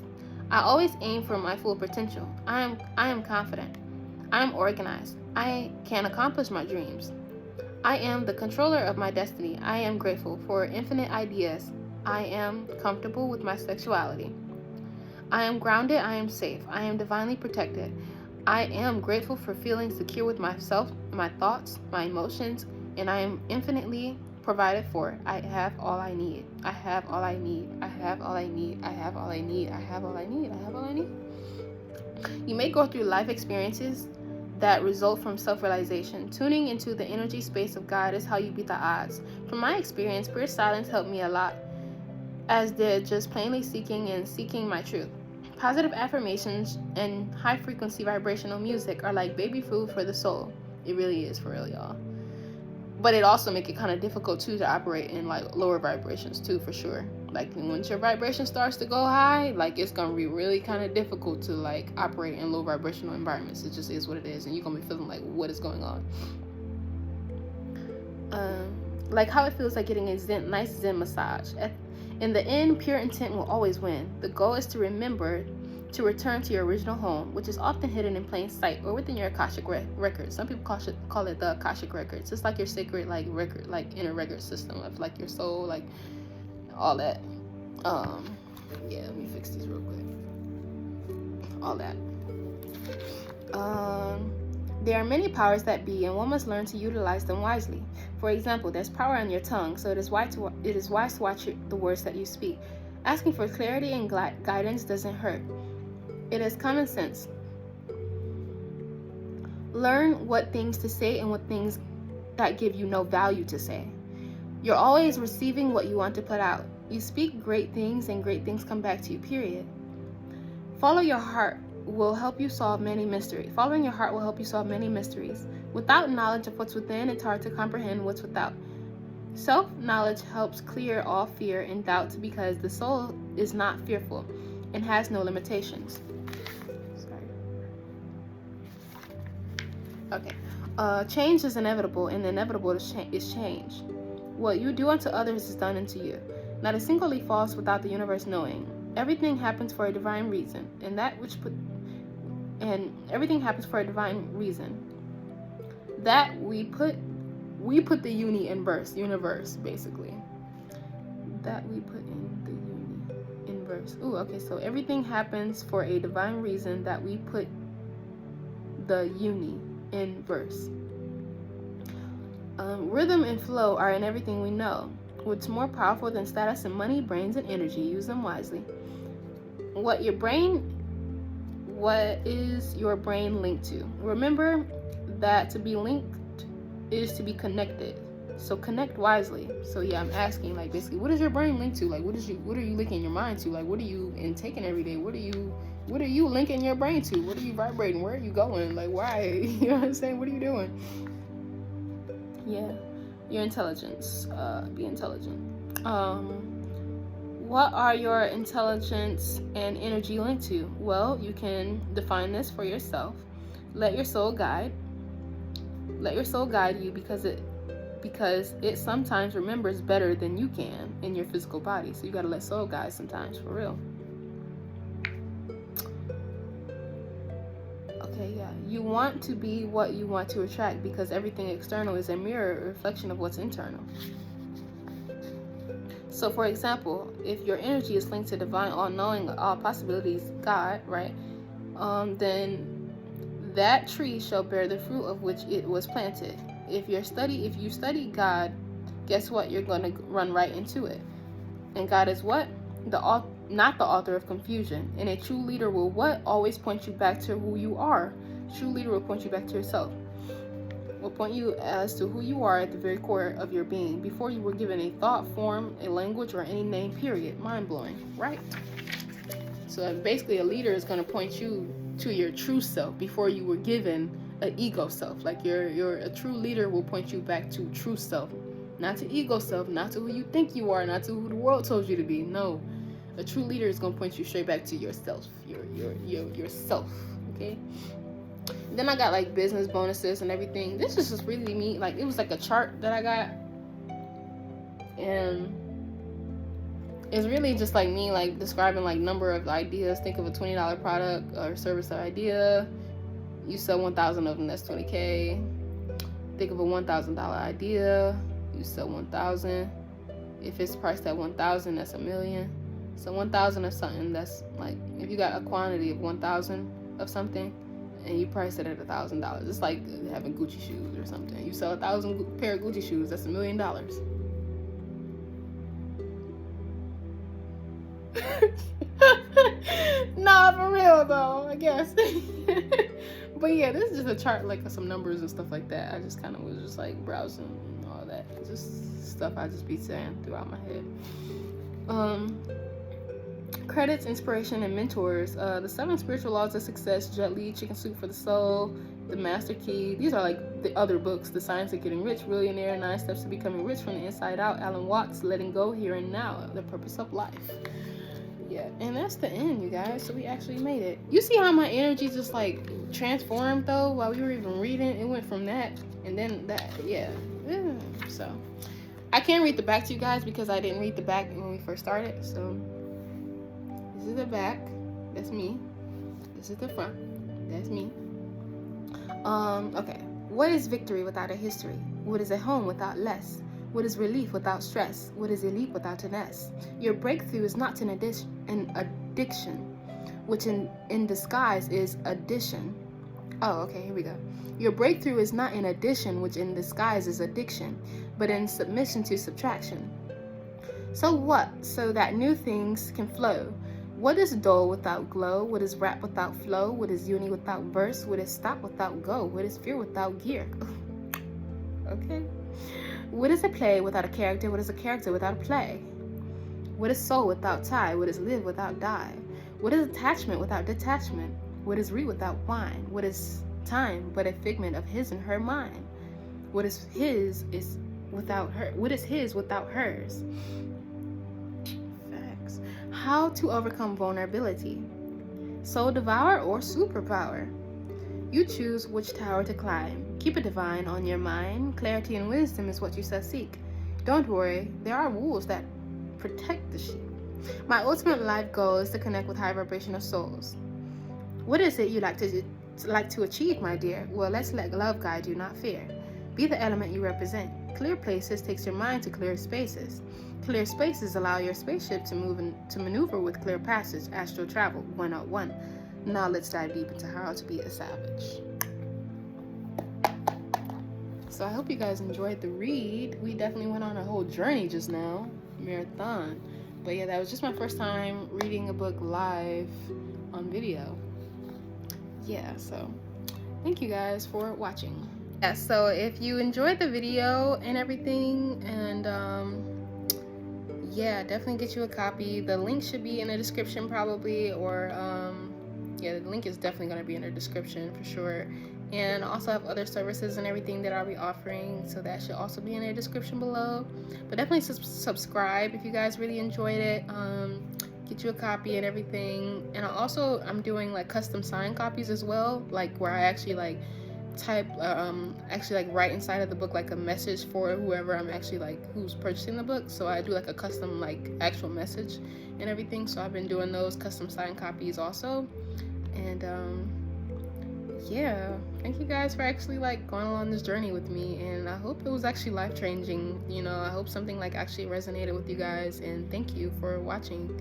[SPEAKER 1] I always aim for my full potential. I am confident. I am organized. I can accomplish my dreams. I am the controller of my destiny. I am grateful for infinite ideas. I am comfortable with my sexuality. I am grounded. I am safe. I am divinely protected. I am grateful for feeling secure with myself, my thoughts, my emotions, and I am infinitely provided for. I have all I need. I have all I need. I have all I need. I have all I need. I have all I need. I have all I need. You may go through life experiences that result from self-realization. Tuning into the energy space of God is how you beat the odds. From my experience, pure silence helped me a lot, as did just plainly seeking my truth. Positive affirmations and high-frequency vibrational music are like baby food for the soul. It really is, for real, y'all. But it also make it kind of difficult too to operate in like lower vibrations too, for sure. Like once your vibration starts to go high, like it's gonna be really kind of difficult to like operate in low vibrational environments. It just is what it is, and you're gonna be feeling like, what is going on? Like how it feels like getting a nice Zen massage. In the end, pure intent will always win. The goal is to remember to return to your original home, which is often hidden in plain sight or within your Akashic records. Some people call it the Akashic records. It's like your sacred like record, like inner record system of like your soul, like all that. Yeah, let me fix these real quick. All that. There are many powers that be, and one must learn to utilize them wisely. For example, there's power on your tongue, so it is wise to watch the words that you speak. Asking for clarity and guidance doesn't hurt. It is common sense. Learn what things to say and what things that give you no value to say. You're always receiving what you want to put out. You speak great things and great things come back to you, period. Follow your heart will help you solve many mysteries. Following your heart will help you solve many mysteries. Without knowledge of what's within, it's hard to comprehend what's without. Self-knowledge helps clear all fear and doubt because the soul is not fearful and has no limitations. Okay. Change is inevitable, and the inevitable is change. What you do unto others is done unto you. Not a single leaf falls without the universe knowing. Everything happens for a divine reason, and everything happens for a divine reason. That we put the universe, basically. That we put in the universe. Ooh, okay, so everything happens for a divine reason that we put the universe. Rhythm and flow are in everything we know. What's more powerful than status and money, brains and energy? Use them wisely. What is your brain linked to? Remember that to be linked is to be connected. So connect wisely. So yeah, I'm asking like basically, what is your brain linked to? Like what are you linking your mind to? Like what are you intaking every day? What are you linking your brain to? What are you vibrating? Where are you going? Like why? You know what I'm saying? What are you doing? Yeah. Your intelligence. Be intelligent. What are your intelligence and energy linked to? Well, you can define this for yourself. Let your soul guide you because it sometimes remembers better than you can in your physical body. So you gotta let soul guide sometimes, for real. Okay, yeah. You want to be what you want to attract because everything external is a mirror, a reflection of what's internal. So, for example, if your energy is linked to divine, all-knowing, all possibilities, God, right? Then that tree shall bear the fruit of which it was planted. If you study God, guess what? You're going to run right into it. And God is what? Not the author of confusion. And a true leader will what? Always point you back to who you are. True leader will point you back to yourself. Will point you as to who you are at the very core of your being before you were given a thought, form, a language, or any name, period. Mind-blowing, right? So basically a leader is going to point you to your true self before you were given an ego self. Like a true leader will point you back to true self, not to ego self, not to who you think you are, not to who the world told you to be. No, a true leader is going to point you straight back to yourself, yourself, okay? Then I got like business bonuses and everything. This is just really me. Like it was like a chart that I got. And it's really just like me like describing like number of ideas. Think of a $20 product or service or idea. You sell 1,000 of them, that's $20K. Think of a $1,000 idea. You sell 1,000. If it's priced at 1,000, that's $1 million. So 1,000 of something, that's like, if you got a quantity of 1,000 of something and you price it at $1,000, it's like having Gucci shoes or something. You sell 1,000 pair of Gucci shoes, that's $1 million. Nah, for real though, I guess. But yeah, this is just a chart like some numbers and stuff like that. I just kind of was just like browsing and all that, just stuff I just be saying throughout my head. Credits, inspiration, and mentors. The 7 spiritual laws of success, Jet Li, Chicken Soup for the Soul, The Master Key. These are like the other books. The Science of Getting Rich, Millionaire, 9 Steps to Becoming Rich from the Inside Out, Alan Watts, Letting Go, Here and Now, The Purpose of Life. Yeah, and that's the end, you guys. So we actually made it. You see how my energy just like transformed though while we were even reading? It went from that and then that. Yeah. So I can't read the back to you guys because I didn't read the back when we first started. So this is the back. That's me. This is the front. That's me. Okay. What is victory without a history? What is a home without less? What is relief without stress? What is elite without an S? Your breakthrough is not an addiction, which in disguise is addition. Oh, okay, here we go. Your breakthrough is not an addition, which in disguise is addiction, but in submission to subtraction. So what? So that new things can flow. What is dull without glow? What is rap without flow? What is uni without verse? What is stop without go? What is fear without gear? Okay. What is a play without a character? What is a character without a play? What is soul without tie? What is live without die? What is attachment without detachment? What is re without wine? What is time but a figment of his and her mind? What is his is without her? What is his without hers? Facts. How to overcome vulnerability? Soul devour or superpower? You choose which tower to climb. Keep it divine on your mind. Clarity and wisdom is what you shall seek. Don't worry, there are wolves that protect the sheep. My ultimate life goal is to connect with high vibrational souls. What is it you like to achieve, my dear? Well, let's let love guide you, not fear. Be the element you represent. Clear places takes your mind to clear spaces. Clear spaces allow your spaceship to move to maneuver with clear passage. Astral travel 101. Now let's dive deep into how to be a savage. So I hope you guys enjoyed the read. We definitely went on a whole journey just now, marathon. But yeah, that was just my first time reading a book live on video. Yeah, so thank you guys for watching. Yeah, so if you enjoyed the video and everything, and yeah, definitely get you a copy. The link should be in the description probably, or yeah, the link is definitely going to be in the description for sure. And I also have other services and everything that I'll be offering, so that should also be in the description below. But definitely subscribe if you guys really enjoyed it. Get you a copy and everything. And I'm doing like custom signed copies as well, like where I actually like type actually like write inside of the book like a message for whoever I'm actually like who's purchasing the book. So I do like a custom like actual message and everything. So I've been doing those custom signed copies also. And yeah, thank you guys for actually like going along this journey with me, and I hope it was actually life changing. You know, I hope something like actually resonated with you guys, and thank you for watching.